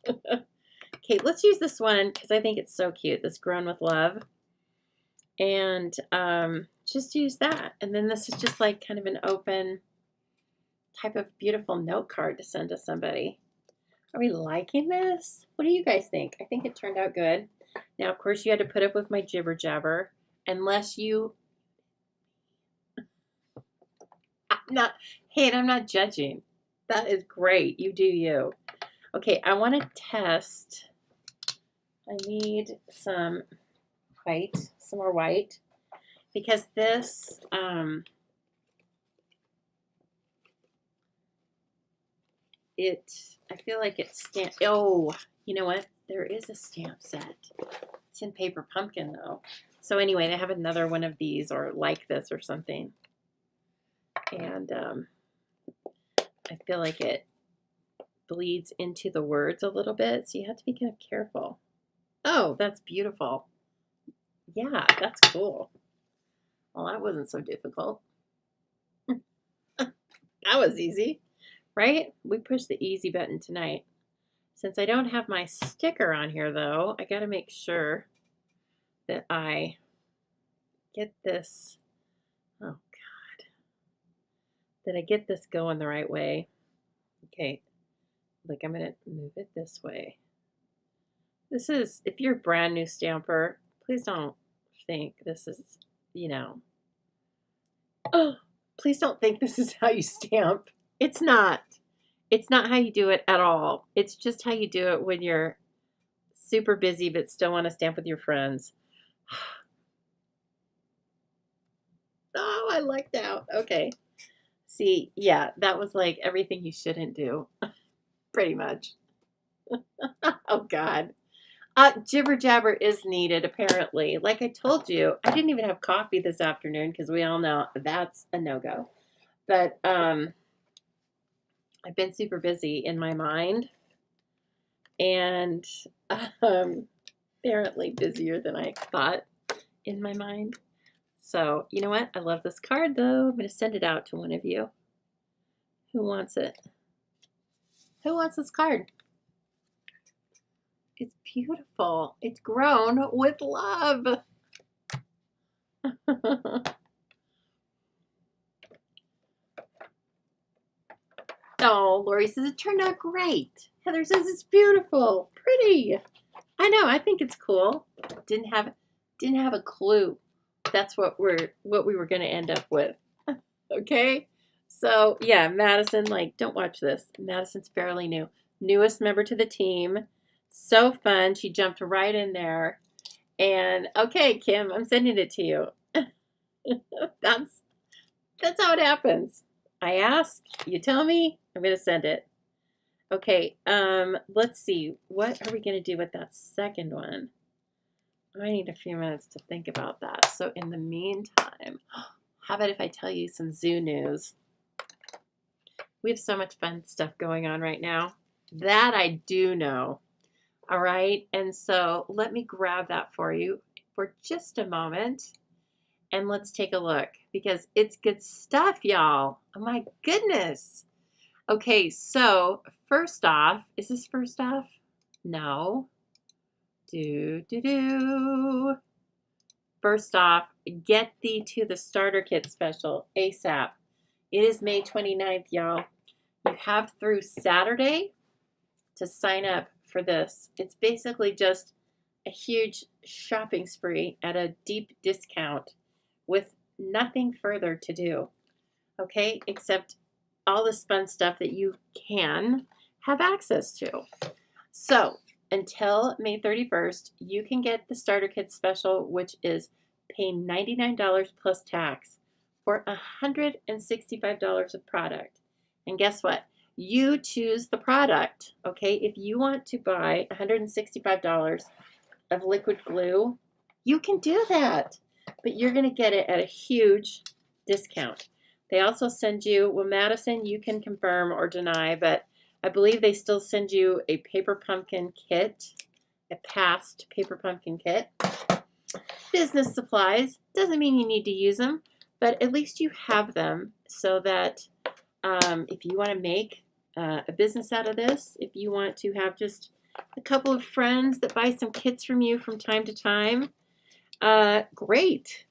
Okay, let's use this one because I think it's so cute. This Grown with Love. And just use that. And then this is just like kind of an open type of beautiful note card to send to somebody. Are we liking this? What do you guys think? I think it turned out good. Now, of course, you had to put up with my jibber jabber. Unless you... I'm not judging. That is great. You do you. Okay, I want to test. I need some white, some more white, because this, I feel like it's stamped. Oh, you know what? There is a stamp set. It's in Paper Pumpkin, though. So anyway, they have another one of these or like this or something. And I feel like it bleeds into the words a little bit, so you have to be kind of careful. Oh, that's beautiful. Yeah, that's cool. Well, that wasn't so difficult. That was easy, right? We pushed the easy button tonight. Since I don't have my sticker on here, though, I got to make sure that I get this. Oh, God. That I get this going the right way. Okay. Like, I'm going to move it this way. This is, if you're a brand new stamper, please don't think this is, you know, oh, please don't think this is how you stamp. It's not. It's not how you do it at all. It's just how you do it when you're super busy but still want to stamp with your friends. Oh, I lucked out. Okay. See, yeah, that was like everything you shouldn't do. Pretty much. Oh, God. Jibber jabber is needed, apparently. Like I told you, I didn't even have coffee this afternoon because we all know that's a no-go. But I've been super busy in my mind. And apparently busier than I thought in my mind. So, you know what? I love this card, though. I'm going to send it out to one of you. Who wants it? Who wants this card? It's beautiful. It's grown with love. Oh, Lori says it turned out great. Heather says it's beautiful. Pretty. I know. I think it's cool. Didn't have a clue. That's what we were going to end up with. Okay? So, yeah, Madison, like, don't watch this. Madison's fairly new. Newest member to the team. So fun. She jumped right in there. And, okay, Kim, I'm sending it to you. That's how it happens. I ask, you tell me, I'm going to send it. Okay, let's see. What are we going to do with that second one? I need a few minutes to think about that. So in the meantime, how about if I tell you some zoo news? We have so much fun stuff going on right now. That I do know. All right, and so let me grab that for you for just a moment. And let's take a look because it's good stuff, y'all. Oh my goodness. Okay, so first off, is this first off? No. First off, get thee to the starter kit special ASAP. It is May 29th, y'all. You have through Saturday to sign up for this. It's basically just a huge shopping spree at a deep discount with nothing further to do, okay, except all this fun stuff that you can have access to. So until May 31st, you can get the starter kit special, which is paying $99 plus tax for $165 of product. And guess what? You choose the product, okay? If you want to buy $165 of liquid glue, you can do that, but you're going to get it at a huge discount. They also send you, well, Madison, you can confirm or deny, but I believe they still send you a paper pumpkin kit, a past paper pumpkin kit. Business supplies, doesn't mean you need to use them, but at least you have them so that if you want to make a business out of this, if you want to have just a couple of friends that buy some kits from you from time to time, great.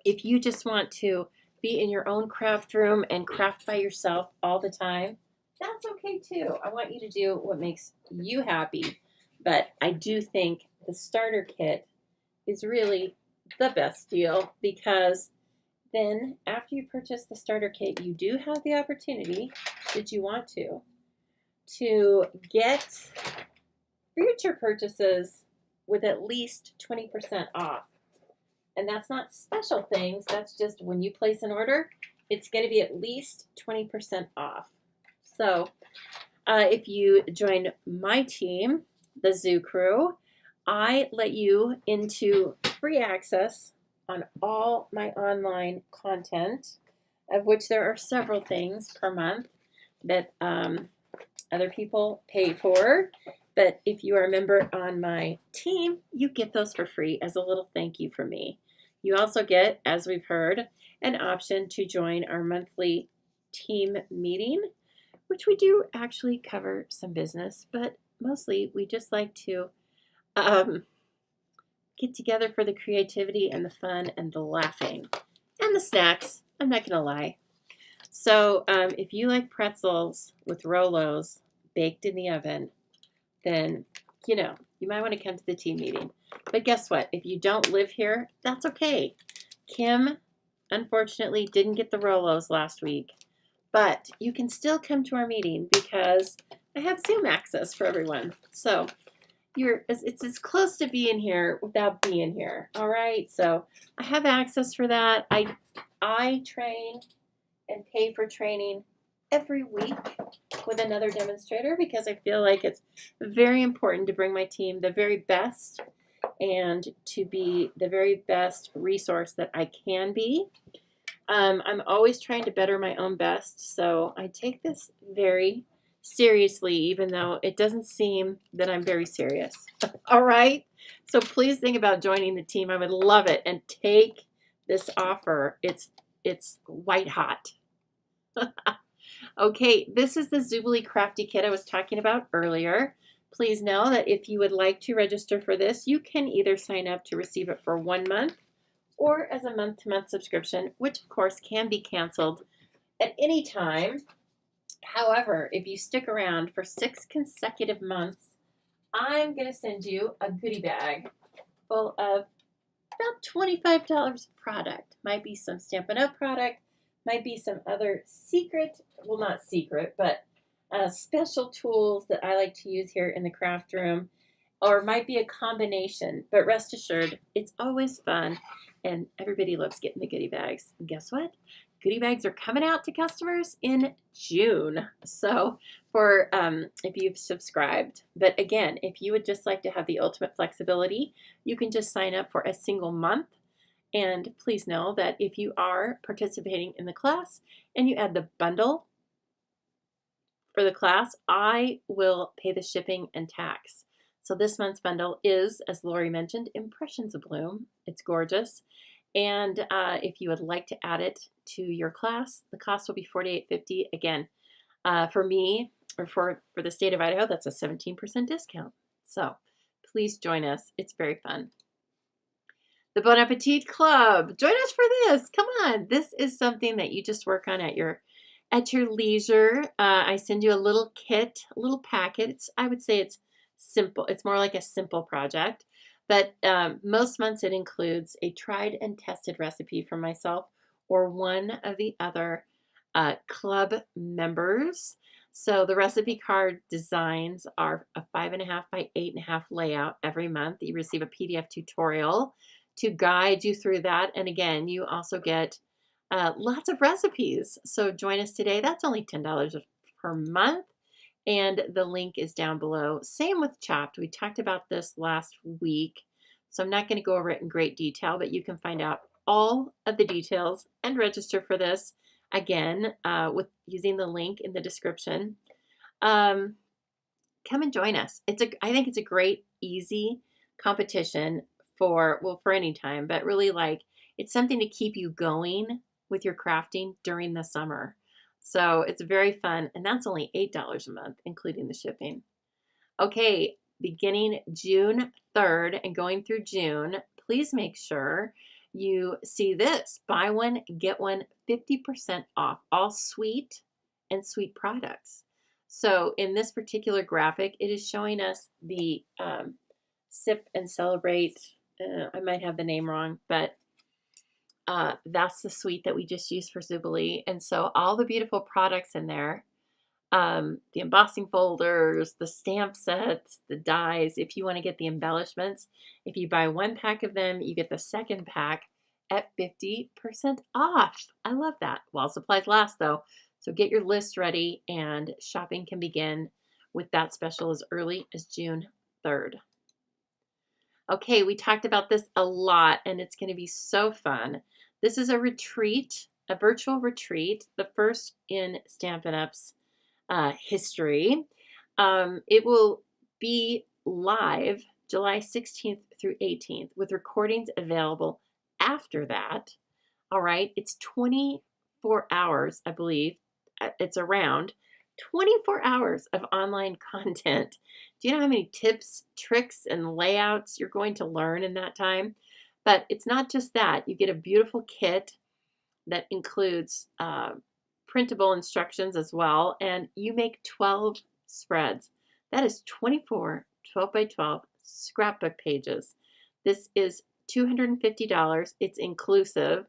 If you just want to be in your own craft room and craft by yourself all the time, that's okay too. I want you to do what makes you happy, but I do think the starter kit is really the best deal, because then after you purchase the starter kit, you do have the opportunity, should you want to get future purchases with at least 20% off. And that's not special things, that's just when you place an order, it's going to be at least 20% off. So if you join my team, the Zoo Crew, I let you into free access on all my online content, of which there are several things per month that other people pay for. But if you are a member on my team, you get those for free as a little thank you from me. You also get, as we've heard, an option to join our monthly team meeting, which we do actually cover some business, but mostly we just like to get together for the creativity and the fun and the laughing and the snacks. I'm not going to lie. So if you like pretzels with Rolos baked in the oven, then, you know, you might want to come to the team meeting. But guess what? If you don't live here, that's okay. Kim, unfortunately, didn't get the Rolos last week, but you can still come to our meeting because I have Zoom access for everyone. So it's as close to being here without being here. All right. So I have access for that. I train and pay for training every week with another demonstrator because I feel like it's very important to bring my team the very best and to be the very best resource that I can be. I'm always trying to better my own best, so I take this very seriously, even though it doesn't seem that I'm very serious. All right? So please think about joining the team. I would love it. And take this offer. It's white hot. Okay, this is the Zoobilee Crafty Kit I was talking about earlier. Please know that if you would like to register for this, you can either sign up to receive it for 1 month or as a month-to-month subscription, which of course can be canceled at any time. However, if you stick around for 6 consecutive months, I'm going to send you a goodie bag full of about $25 of product. Might be some Stampin' Up! Product, might be some other secret, well, not secret, but special tools that I like to use here in the craft room, or might be a combination. But rest assured, it's always fun, and everybody loves getting the goodie bags. And guess what? Goodie bags are coming out to customers in June. So for if you've subscribed. But again, if you would just like to have the ultimate flexibility, you can just sign up for a single month. And please know that if you are participating in the class and you add the bundle for the class, I will pay the shipping and tax. So this month's bundle is, as Lori mentioned, Impressions Abloom. It's gorgeous. And if you would like to add it to your class, the cost will be $48.50. Again, for me, or for the state of Idaho, that's a 17% discount. So please join us. It's very fun. The Bon Appetit Club. Join us for this. Come on. This is something that you just work on at your leisure. I send you a little kit, a little packet. I would say it's simple. It's more like a simple project. But most months it includes a tried and tested recipe from myself or one of the other club members. So the recipe card designs are a 5.5 by 8.5 layout every month. You receive a PDF tutorial to guide you through that. And again, you also get lots of recipes. So join us today. That's only $10 per month. And the link is down below. Same with Chopped. We talked about this last week. So I'm not going to go over it in great detail, but you can find out all of the details and register for this again with using the link in the description. Come and join us. I think it's a great, easy competition for any time, but really like it's something to keep you going with your crafting during the summer. So it's very fun, and that's only $8 a month, including the shipping. Okay, beginning June 3rd and going through June, please make sure you see this. Buy one, get one 50% off all sweet and sweet products. So in this particular graphic, it is showing us the Sip and Celebrate. I might have the name wrong, but that's the suite that we just used for Zoobilee. And so all the beautiful products in there, the embossing folders, the stamp sets, the dies, if you want to get the embellishments, if you buy one pack of them, you get the second pack at 50% off. I love that. While supplies last though. So get your list ready and shopping can begin with that special as early as June 3rd. Okay, we talked about this a lot and it's going to be so fun. This is a retreat, a virtual retreat, the first in Stampin' Up's history. It will be live July 16th through 18th with recordings available after that. All right, it's 24 hours, I believe. It's around 24 hours of online content. Do you know how many tips, tricks, and layouts you're going to learn in that time? But it's not just that. You get a beautiful kit that includes printable instructions as well, and you make 12 spreads. That is 24 12 by 12 scrapbook pages. This is $250. It's inclusive.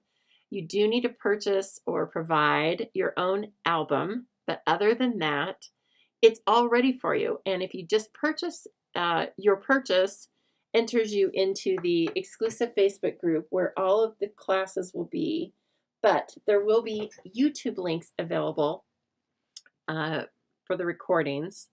You do need to purchase or provide your own album, but other than that, it's all ready for you. And if you just purchase, your purchase enters you into the exclusive Facebook group where all of the classes will be, but there will be YouTube links available for the recordings.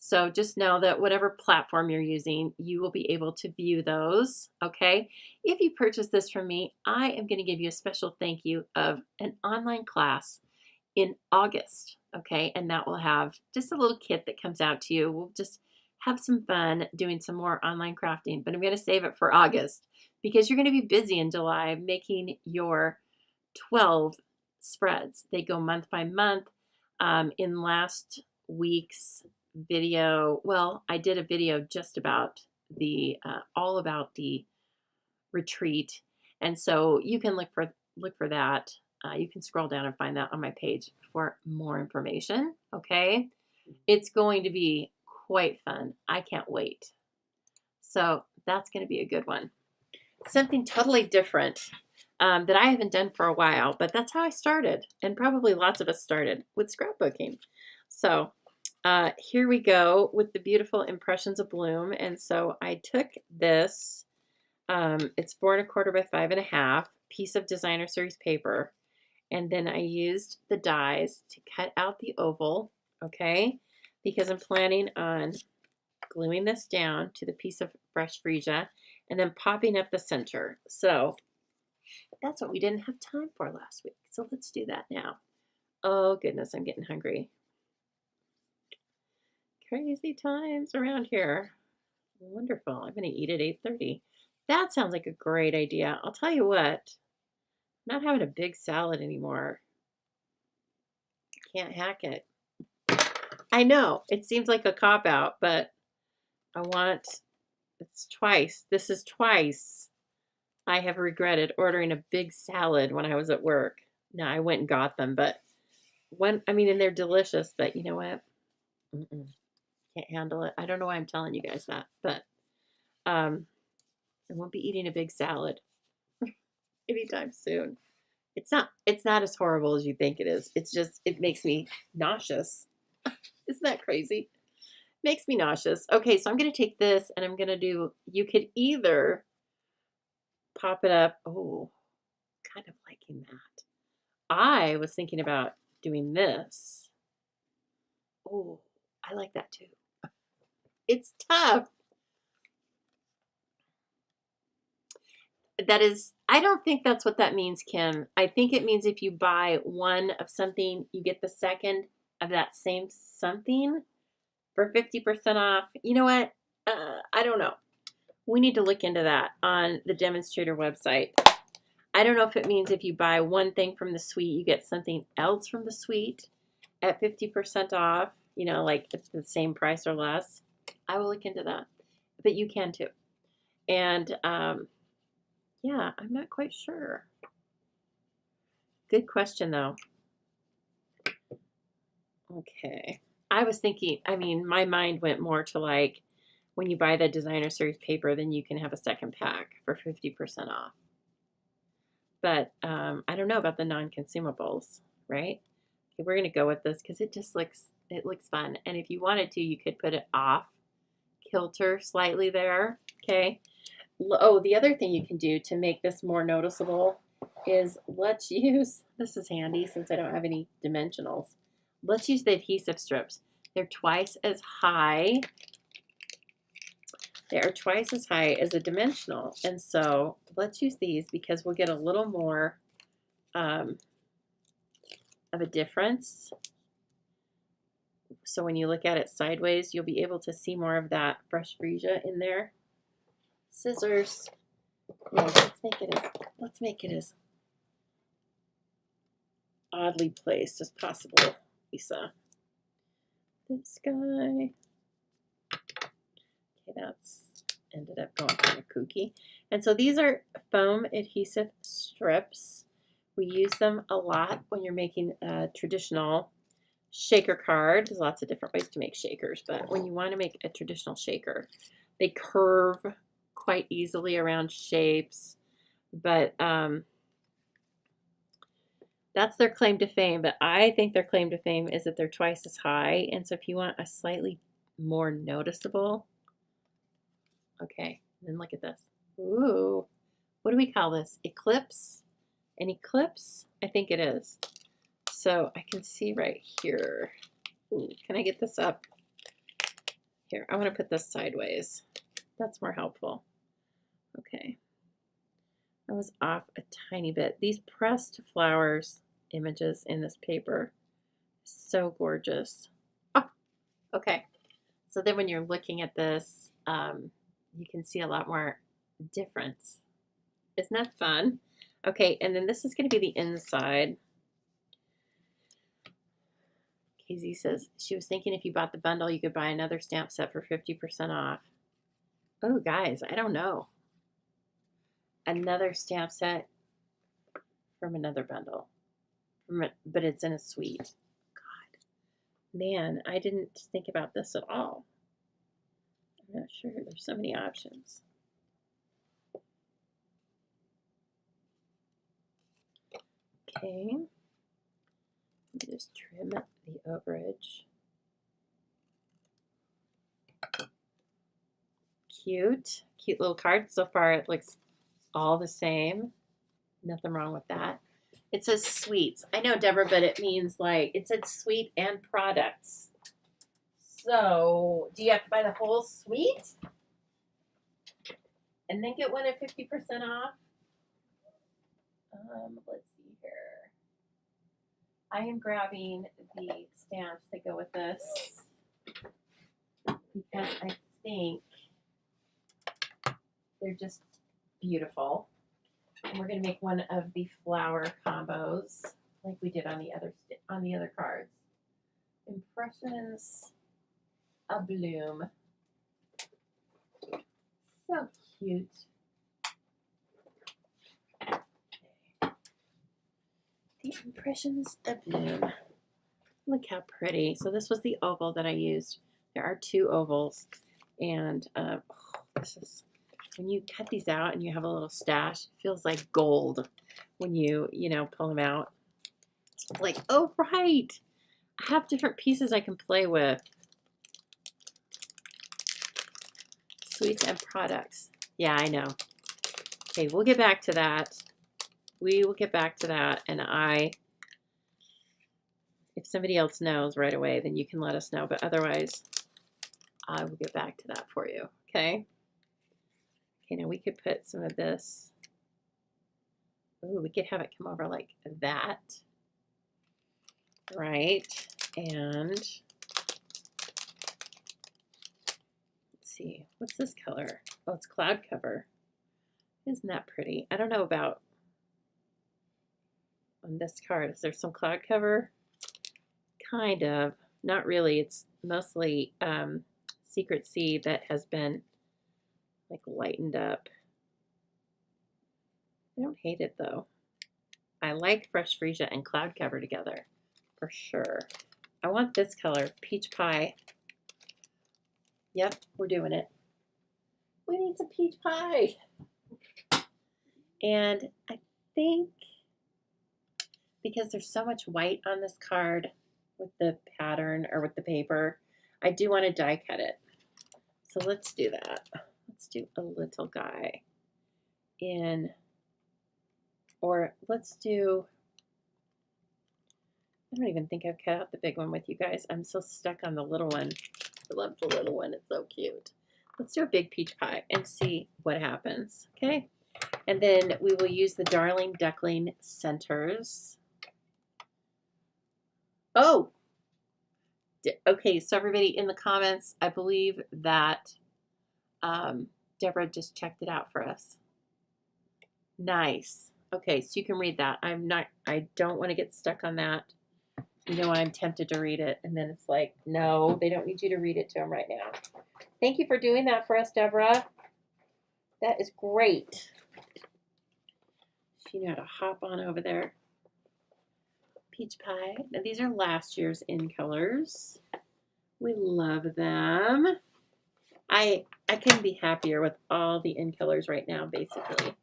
So just know that whatever platform you're using, you will be able to view those, okay? If you purchase this from me, I am going to give you a special thank you of an online class in August, okay? And that will have just a little kit that comes out to you. We'll just have some fun doing some more online crafting, but I'm going to save it for August because you're going to be busy in July making your 12 spreads. They go month by month. In last week's video, well, I did a video just about the all about the retreat, and so you can look for that. You can scroll down and find that on my page for more information. Okay, it's going to be quite fun. I can't wait. So that's going to be a good one. Something totally different that I haven't done for a while, but that's how I started, and probably lots of us started with scrapbooking. So here we go with the beautiful Impressions Abloom. And so I took this, it's 4 1/4 by 5 1/2 piece of designer series paper, and then I used the dies to cut out the oval, okay, because I'm planning on gluing this down to the piece of fresh freesia and then popping up the center. So that's what we didn't have time for last week. So let's do that now. Oh goodness, I'm getting hungry. Crazy times around here. Wonderful. I'm going to eat at 8:30. That sounds like a great idea. I'll tell you what, I'm not having a big salad anymore. I can't hack it. I know it seems like a cop-out, but it's twice. This is twice I have regretted ordering a big salad when I was at work. Now I went and got them, but and they're delicious, but you know what? Can't handle it. I don't know why I'm telling you guys that, but I won't be eating a big salad anytime soon. It's not as horrible as you think it is. It's just, it makes me nauseous. Isn't that crazy? Makes me nauseous. Okay, so I'm going to take this and I'm going to do, you could either pop it up. Oh, kind of liking that. I was thinking about doing this. Oh, I like that too. It's tough. That is, I don't think that's what that means, Kim. I think it means if you buy one of something, you get the second of that same something for 50% off. You know what? I don't know. We need to look into that on the demonstrator website. I don't know if it means if you buy one thing from the suite, you get something else from the suite at 50% off, you know, like it's the same price or less. I will look into that, but you can too. And yeah, I'm not quite sure. Good question though. Okay. I was thinking, I mean, my mind went more to like when you buy the designer series paper, then you can have a second pack for 50% off. But I don't know about the non-consumables, right? Okay, we're gonna go with this because it just looks fun. And if you wanted to, you could put it off kilter slightly there. Okay. Oh, the other thing you can do to make this more noticeable is let's use, this is handy since I don't have any dimensionals. Let's use the adhesive strips. They're twice as high. They are twice as high as a dimensional. And so let's use these because we'll get a little more of a difference. So when you look at it sideways, you'll be able to see more of that fresh freesia in there. Scissors. Yeah, let's make it as oddly placed as possible, Lisa. This guy. Okay, that's ended up going kind of kooky. And so these are foam adhesive strips. We use them a lot when you're making a traditional shaker card. There's lots of different ways to make shakers, but when you want to make a traditional shaker, they curve quite easily around shapes, but that's their claim to fame. But I think their claim to fame is that they're twice as high. And so if you want a slightly more noticeable, okay, then look at this. Ooh, what do we call this? Eclipse? An eclipse? I think it is. So I can see right here. Ooh, can I get this up? Here, I want to put this sideways. That's more helpful. Okay. I was off a tiny bit. These pressed flowers images in this paper, so gorgeous. Oh, okay. So then when you're looking at this, you can see a lot more difference. Isn't that fun? Okay, and then this is going to be the inside. Casey says she was thinking if you bought the bundle, you could buy another stamp set for 50% off. Oh, guys, I don't know. Another stamp set from another bundle, but it's in a suite. God, man, I didn't think about this at all. I'm not sure. There's so many options. Okay. Let me just trim the overage. Cute. Cute little card. So far it looks all the same. Nothing wrong with that. It says sweets. I know, Deborah, but it means like, it said sweet and products. So, do you have to buy the whole suite? And then get one at 50% off? Let's see here. I am grabbing the stamps that go with this because I think they're just beautiful. And we're going to make one of the flower combos like we did on the other cards. Impressions, Abloom. So cute. The Impressions Abloom. Look how pretty. So this was the oval that I used. There are two ovals, and this is when you cut these out and you have a little stash, it feels like gold when you pull them out. It's like, oh, right. I have different pieces I can play with. Sweets and products. Yeah, I know. Okay, we'll get back to that. We will get back to that. And if somebody else knows right away, then you can let us know. But otherwise, I will get back to that for you. Okay? Okay, now we could put some of this. Ooh, we could have it come over like that. Right. And let's see. What's this color? Oh, it's cloud cover. Isn't that pretty? I don't know about on this card. Is there some cloud cover? Kind of. Not really. It's mostly Secret Sea that has been like lightened up. I don't hate it though. I like Fresh Freesia and cloud cover together for sure. I want this color, peach pie. Yep, we're doing it. We need some peach pie. And I think because there's so much white on this card with the pattern or with the paper, I do want to die cut it. So let's do that. Let's do a little guy in, or let's do, I don't even think I've cut out the big one with you guys. I'm so stuck on the little one. I love the little one. It's so cute. Let's do a big peach pie and see what happens. Okay. And then we will use the Darling Duckling centers. Oh, okay. So everybody in the comments, I believe that Deborah just checked it out for us. Nice. Okay, so you can read that. I don't want to get stuck on that. You know, I'm tempted to read it, and then it's like, no, they don't need you to read it to them right now. Thank you for doing that for us, Deborah. That is great. She knew how to hop on over there. Peach pie. Now, these are last year's in colors. We love them. I couldn't be happier with all the in colors right now, basically.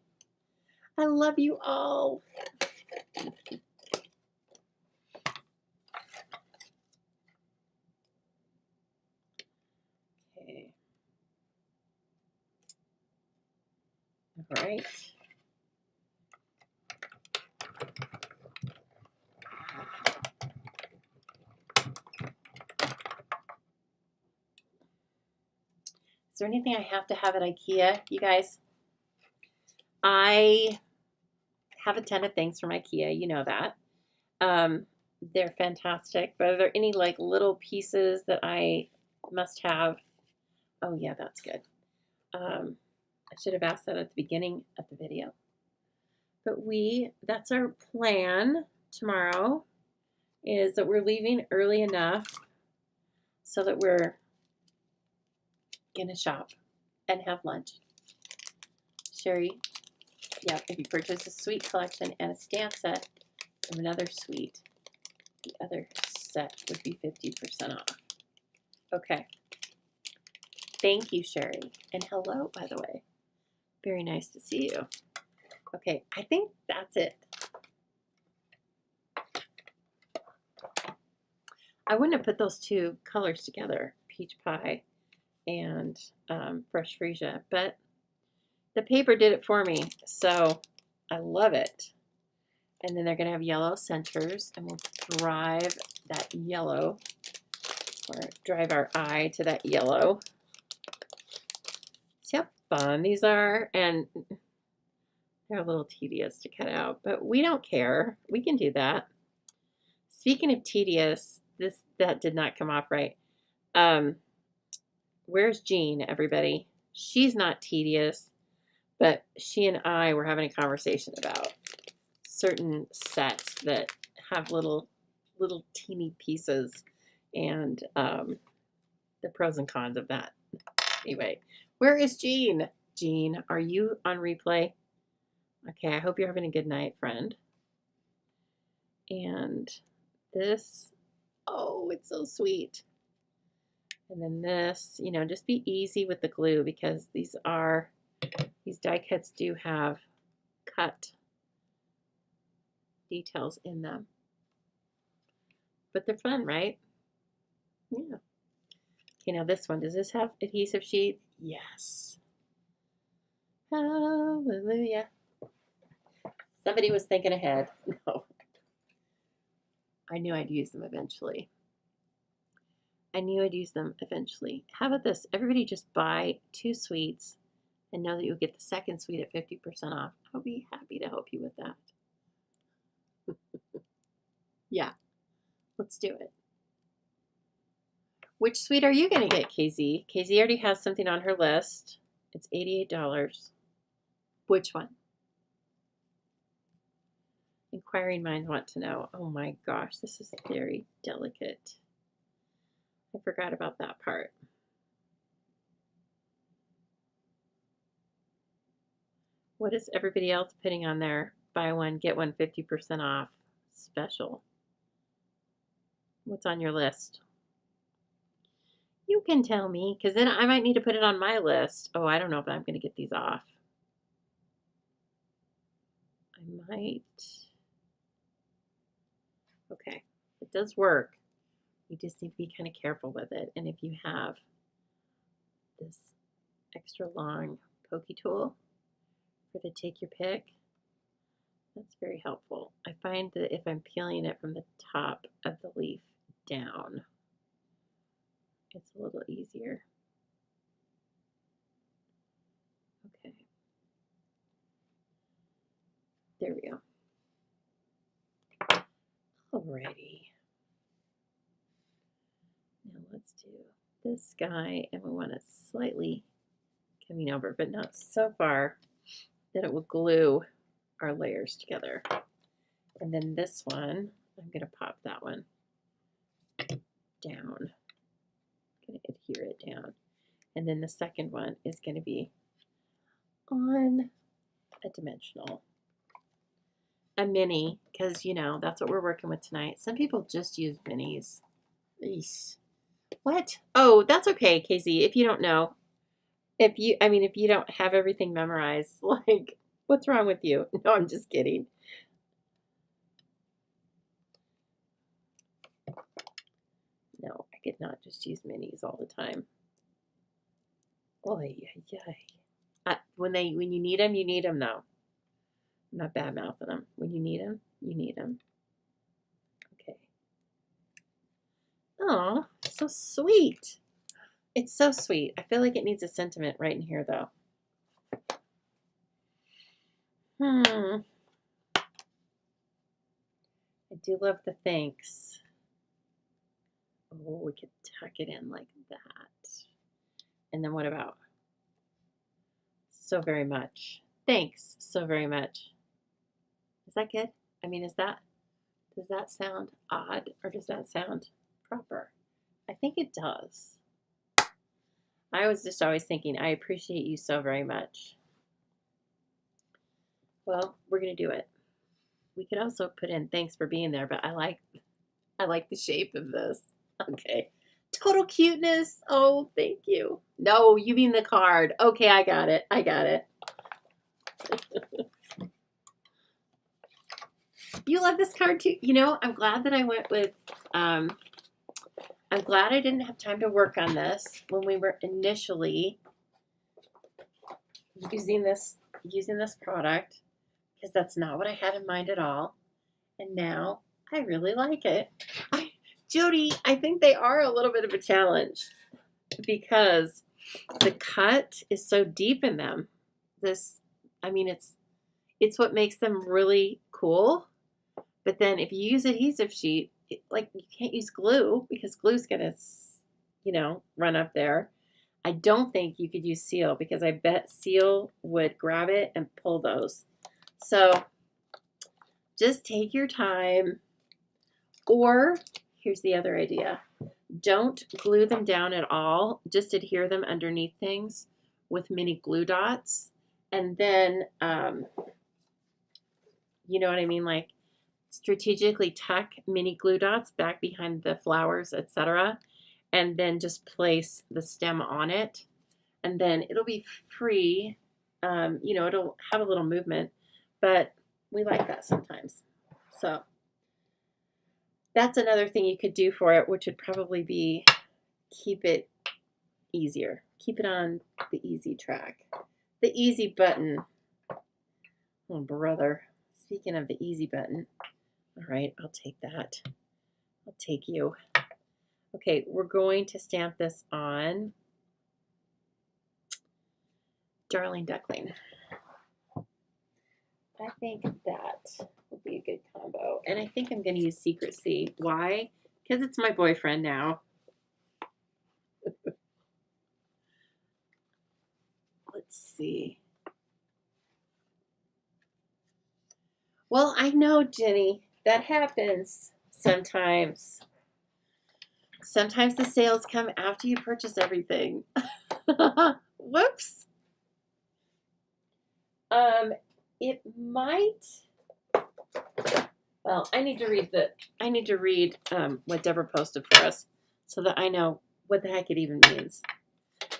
I love you all. Okay. All right. Is there anything I have to have at IKEA, you guys? I have a ton of things from IKEA, you know that. They're fantastic, but are there any like little pieces that I must have? Oh yeah, that's good. I should have asked that at the beginning of the video. But that's our plan tomorrow, is that we're leaving early enough so that we're gonna shop and have lunch. Sherry, yeah, if you purchase a sweet collection and a stamp set from another sweet, the other set would be 50% off. Okay. Thank you, Sherry. And hello, by the way. Very nice to see you. Okay, I think that's it. I wouldn't have put those two colors together, peach pie and Fresh Freesia, but the paper did it for me, so I love it. And then they're going to have yellow centers, and we'll drive that yellow, or drive our eye to that yellow. See how fun these are? And they're a little tedious to cut out, but we don't care. We can do that. Speaking of tedious, that did not come off right. Where's Jean, everybody? She's not tedious, but she and I were having a conversation about certain sets that have little teeny pieces, and the pros and cons of that. Anyway, where is Jean? Jean, are you on replay? Okay, I hope you're having a good night, friend. And this, oh, it's so sweet. And then this, you know, just be easy with the glue, because these are These die cuts do have cut details in them. But they're fun, right? Yeah. Okay, now this one, does this have adhesive sheet? Yes. Hallelujah. Somebody was thinking ahead. No. I knew I'd use them eventually. I knew I'd use them eventually. How about this? Everybody just buy 2 sweets and know that you'll get the second sweet at 50% off. I'll be happy to help you with that. Yeah, let's do it. Which sweet are you going to get, KZ? KZ already has something on her list. It's $88. Which one? Inquiring minds want to know. Oh my gosh, this is very delicate. I forgot about that part. What is everybody else putting on there? Buy one, get one 50% off. Special. What's on your list? You can tell me, because then I might need to put it on my list. Oh, I don't know if I'm going to get these off. I might. Okay, it does work. You just need to be kind of careful with it. And if you have this extra long pokey tool for the take your pick, that's very helpful. I find that if I'm peeling it from the top of the leaf down, it's a little easier. Okay. There we go. Alrighty. Now let's do this guy, and we want it slightly coming over, but not so far that it will glue our layers together. And then this one, I'm going to pop that one down. I'm going to adhere it down. And then the second one is going to be on a dimensional. A mini, because, you know, that's what we're working with tonight. Some people just use minis. Eesh. What? Oh, that's okay, Casey, if you don't know. If you don't have everything memorized, like, what's wrong with you? No, I'm just kidding. No, I could not just use minis all the time. Oy, when you need them, though. I'm not bad mouthing them. When you need them, you need them. Okay. Oh, so sweet. It's so sweet. I feel like it needs a sentiment right in here, though. I do love the thanks. Oh, we could tuck it in like that. And then what about so very much? Thanks so very much. Is that good? I mean, does that sound odd or does that sound proper? I think it does. I was just always thinking, I appreciate you so very much. Well, we're going to do it. We could also put in thanks for being there, but I like the shape of this. Okay. Total cuteness. Oh, thank you. No, you mean the card. Okay, I got it. You love this card too. You know, I'm glad that I went with, I'm glad I didn't have time to work on this when we were initially using this product, because that's not what I had in mind at all. And now I really like it. Jody, I think they are a little bit of a challenge because the cut is so deep in them. It's what makes them really cool. But then if you use adhesive sheet, like you can't use glue because glue's gonna, run up there. I don't think you could use seal because I bet seal would grab it and pull those. So just take your time. Or here's the other idea. Don't glue them down at all. Just adhere them underneath things with mini glue dots. And then, you know what I mean? Like strategically tuck mini glue dots back behind the flowers, etc. And then just place the stem on it. And then it'll be free You know, it'll have a little movement, but we like that sometimes. So that's another thing you could do for it, which would probably be keep it easier. Keep it on the easy track. The easy button. Oh, brother. Speaking of the easy button. All right, I'll take that. I'll take you. Okay, we're going to stamp this on Darling Duckling. I think that would be a good combo. And I think I'm going to use Secrecy. Why? Because it's my boyfriend now. Let's see. Well, I know, Jenny, that happens sometimes. Sometimes the sales come after you purchase everything. Whoops. It might. Well, I need to read what Deborah posted for us so that I know what the heck it even means.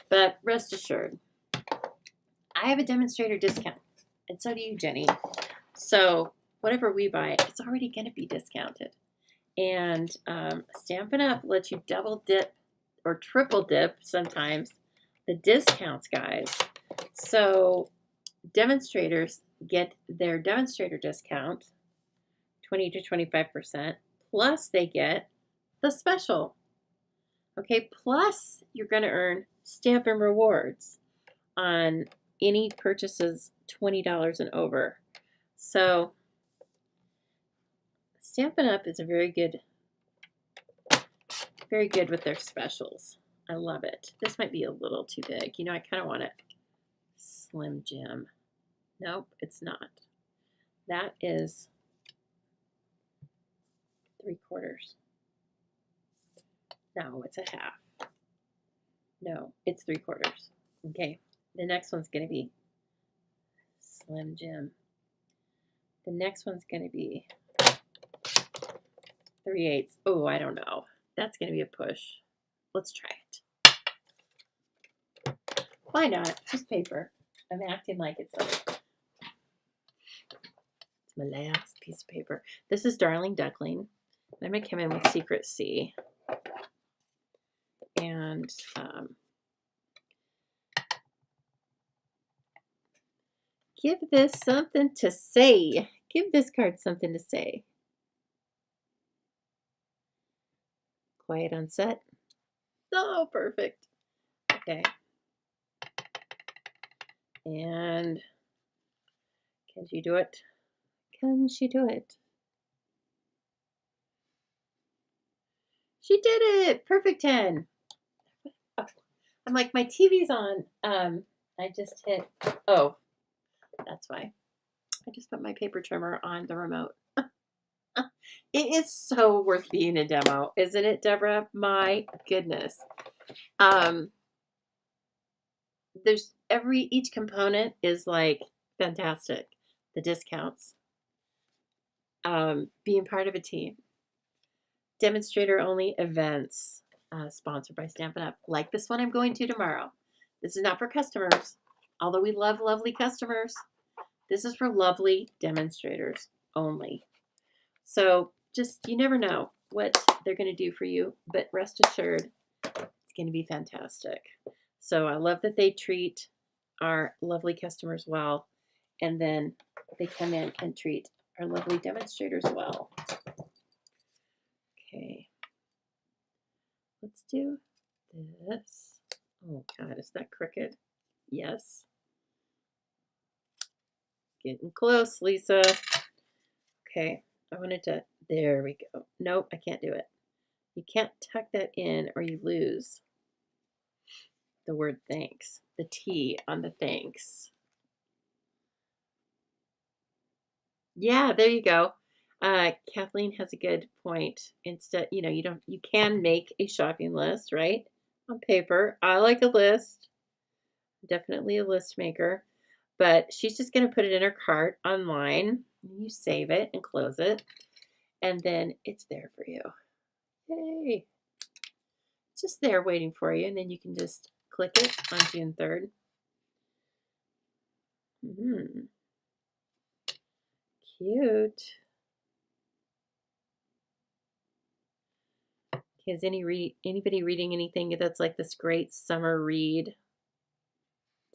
But rest assured, I have a demonstrator discount, and so do you, Jenny. So whatever we buy, it's already going to be discounted. And Stampin' Up! Lets you double dip or triple dip sometimes the discounts, guys. So demonstrators get their demonstrator discount, 20 to 25%, plus they get the special. Okay, plus you're going to earn Stampin' Rewards on any purchases $20 and over. So Stampin' Up! Is a very good with their specials. I love it. This might be a little too big. You know, I kind of want it Slim Jim. Nope, it's not. That is 3/4. No, it's a half. No, it's 3/4. Okay, the next one's going to be Slim Jim. The next one's going to be 3/8. Oh, I don't know. That's going to be a push. Let's try it. Why not? It's just paper. I'm acting like it's my last piece of paper. This is Darling Duckling. I'm going to come in with Secret C. And give this something to say. Give this card something to say. Quiet on set. Oh, perfect. Okay. And can she do it? Can she do it? She did it! Perfect 10. Oh, I'm like, my TV's on. I just hit, oh, that's why. I just put my paper trimmer on the remote. It is so worth being a demo, isn't it, Deborah? My goodness. There's each component is like fantastic. The discounts, being part of a team, demonstrator only events, sponsored by Stampin' Up! Like this one I'm going to tomorrow. This is not for customers, although we love lovely customers. This is for lovely demonstrators only. So just, you never know what they're going to do for you, but rest assured, it's going to be fantastic. So I love that they treat our lovely customers well, and then they come in and treat our lovely demonstrators well. Okay, let's do this. Oh God, is that crooked? Yes. Getting close, Lisa. Okay, I wanted to, there we go. Nope, I can't do it. You can't tuck that in or you lose the word thanks, the T on the thanks. Yeah, there you go. Kathleen has a good point. Instead, you know, you can make a shopping list, right? On paper. I like a list. Definitely a list maker. But she's just going to put it in her cart online. You save it and close it. And then it's there for you. Yay. It's just there waiting for you. And then you can just click it on June 3rd. Mm, cute. Is anybody reading anything that's like this great summer read?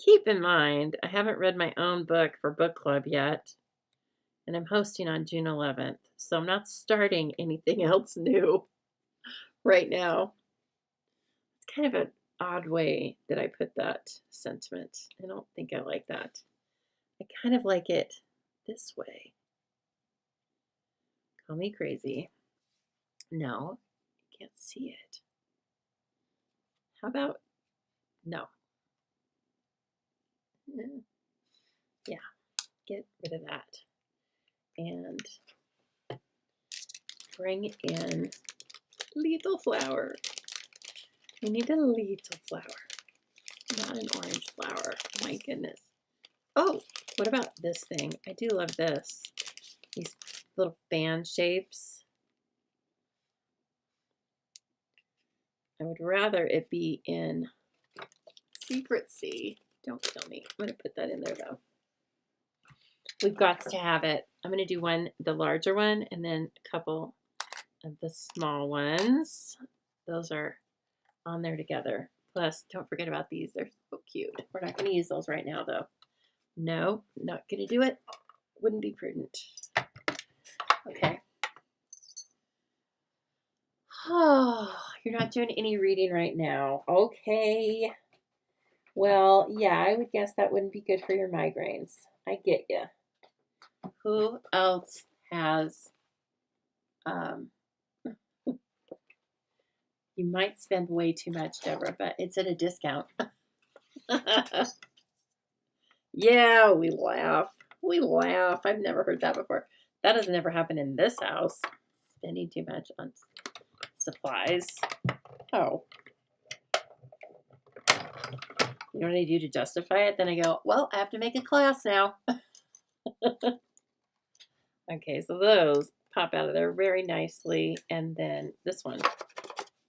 Keep in mind, I haven't read my own book for book club yet, and I'm hosting on June 11th, so I'm not starting anything else new right now. It's kind of an odd way that I put that sentiment. I don't think I like that. I kind of like it this way. Call me crazy. No, I can't see it. How about no? Yeah, get rid of that. And bring in lethal flower. We need a lethal flower, not an orange flower. My goodness. Oh, what about this thing? I do love this. These little fan shapes. I would rather it be in Secrecy. Don't kill me. I'm going to put that in there though. We've got to have it. I'm going to do one, the larger one, and then a couple of the small ones. Those are on there together. Plus, don't forget about these. They're so cute. We're not going to use those right now though. No, not going to do it. Wouldn't be prudent. Okay. Oh, you're not doing any reading right now. Okay. Well, yeah, I would guess that wouldn't be good for your migraines. I get you. Who else has, you might spend way too much, Deborah, but it's at a discount. Yeah, we laugh. We laugh. I've never heard that before. That has never happened in this house. Spending too much on supplies. Oh. You know what I do to justify it? Then I go, well, I have to make a class now. Okay, so those pop out of there very nicely. And then this one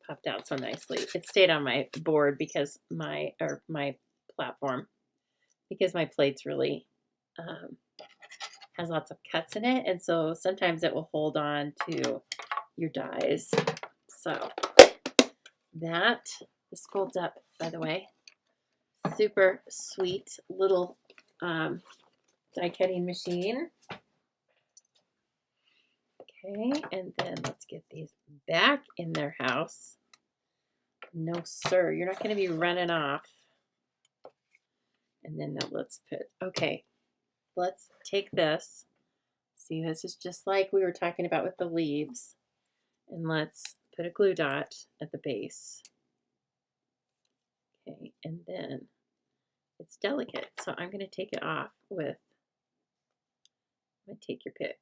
popped out so nicely. It stayed on my board because my platform, because my plate's really has lots of cuts in it. And so sometimes it will hold on to your dies. So this folds up, by the way. Super sweet little die cutting machine. Okay, and then let's get these back in their house. No, sir, you're not going to be running off. And then let's put, okay, let's take this. See, this is just like we were talking about with the leaves. And let's put a glue dot at the base. Okay, and then it's delicate, so I'm going to take it off with, take your pick.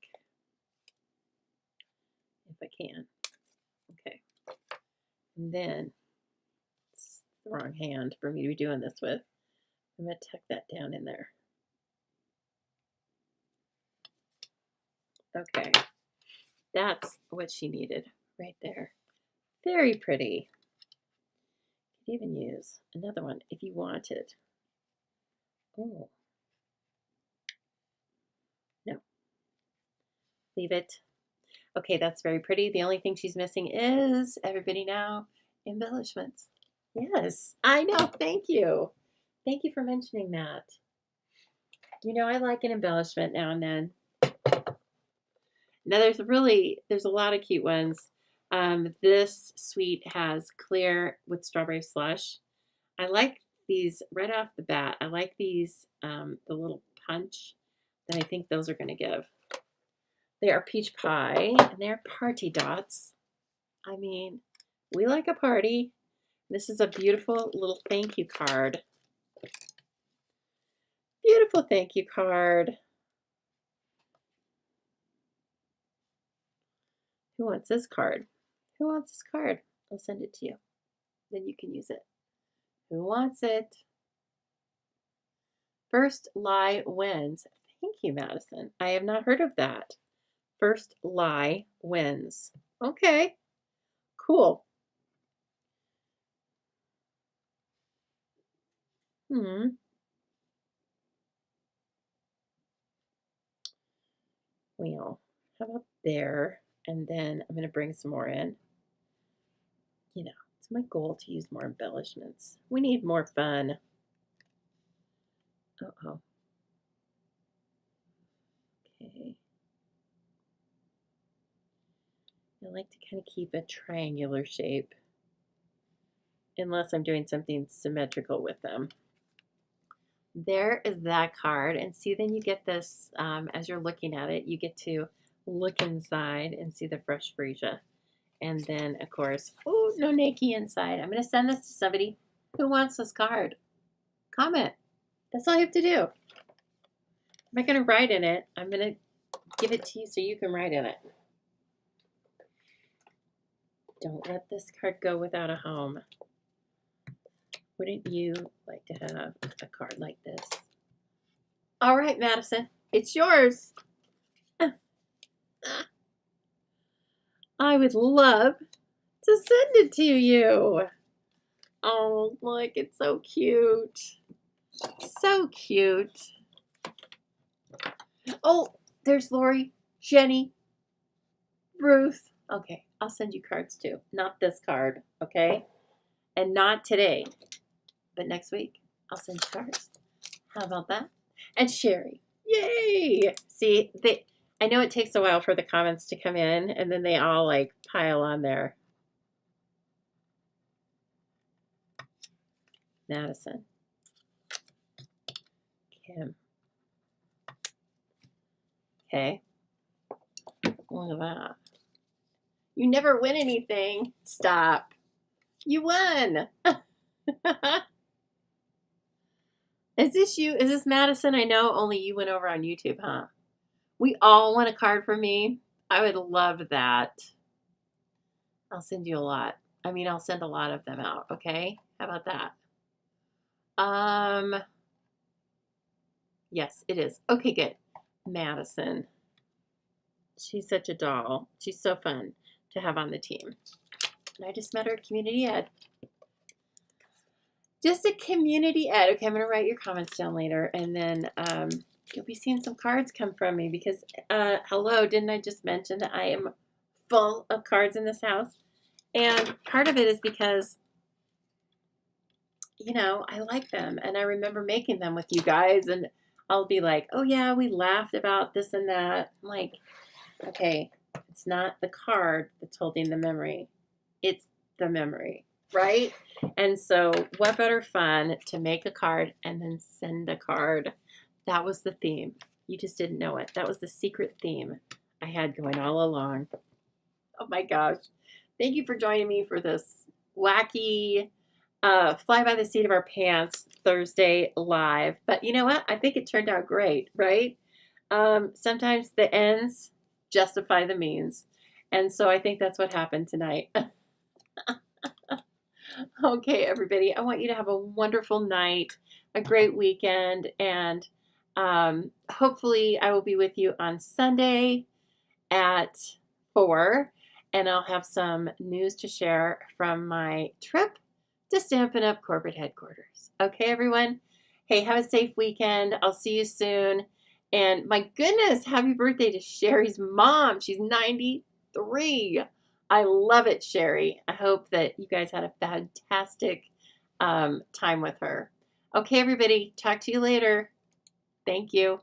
If I can. Okay. And then, it's the wrong hand for me to be doing this with. I'm going to tuck that down in there. Okay. That's what she needed right there. Very pretty. You could even use another one if you wanted. Oh. No. Leave it. Okay, that's very pretty. The only thing she's missing is, everybody now, embellishments. Yes, I know. Thank you. Thank you for mentioning that. You know, I like an embellishment now and then. Now there's a lot of cute ones. This suite has clear with strawberry slush. I like these right off the bat. I like these, the little punch that I think those are going to give. They are peach pie and they're party dots. I mean, we like a party. This is a beautiful little thank you card. Beautiful thank you card. Who wants this card? Who wants this card? I'll send it to you. Then you can use it. Who wants it? First lie wins. Thank you, Madison. I have not heard of that. First lie wins. Okay, cool. Well, how about there? And then I'm going to bring some more in. You know, it's my goal to use more embellishments. We need more fun. Uh-oh. Okay. I like to kind of keep a triangular shape, unless I'm doing something symmetrical with them. There is that card, and see, then you get this, as you're looking at it, you get to look inside and see the fresh freesia. And then, of course, oh, no Nike inside. I'm going to send this to somebody who wants this card. Comment. That's all you have to do. I'm not going to write in it. I'm going to give it to you so you can write in it. Don't let this card go without a home. Wouldn't you like to have a card like this? All right, Madison, it's yours. I would love to send it to you. Oh, look, it's so cute. So cute. Oh, there's Lori, Jenny, Ruth. Okay, I'll send you cards too. Not this card, okay? And not today, but next week I'll send you cards. How about that? And Sherry. Yay! See, I know it takes a while for the comments to come in, and then they all like pile on there. Madison. Kim. Okay. Look at that. You never win anything. Stop. You won. Is this you? Is this Madison? I know only you went over on YouTube, huh? We all want a card from me. I would love that. I'll send you a lot. I mean, I'll send a lot of them out, okay? How about that? Yes, it is. Okay, good. Madison. She's such a doll. She's so fun to have on the team. And I just met her at Community Ed. Just a Community Ed. Okay, I'm going to write your comments down later. And then you'll be seeing some cards come from me because, hello, didn't I just mention that I am full of cards in this house? And part of it is because, you know, I like them. And I remember making them with you guys. And I'll be like, oh, yeah, we laughed about this and that. I'm like, okay, it's not the card that's holding the memory. It's the memory, right? And so what better fun to make a card and then send a card. That was the theme. You just didn't know it. That was the secret theme I had going all along. Oh my gosh. Thank you for joining me for this wacky fly by the seat of our pants Thursday live. But you know what? I think it turned out great, right? Sometimes the ends justify the means. And so I think that's what happened tonight. Okay, everybody, I want you to have a wonderful night, a great weekend, and hopefully I will be with you on Sunday at 4, and I'll have some news to share from my trip to Stampin' Up! Corporate headquarters. Okay, everyone? Hey, have a safe weekend. I'll see you soon. And my goodness, happy birthday to Sherry's mom. She's 93. I love it, Sherry. I hope that you guys had a fantastic time with her. Okay, everybody, talk to you later. Thank you.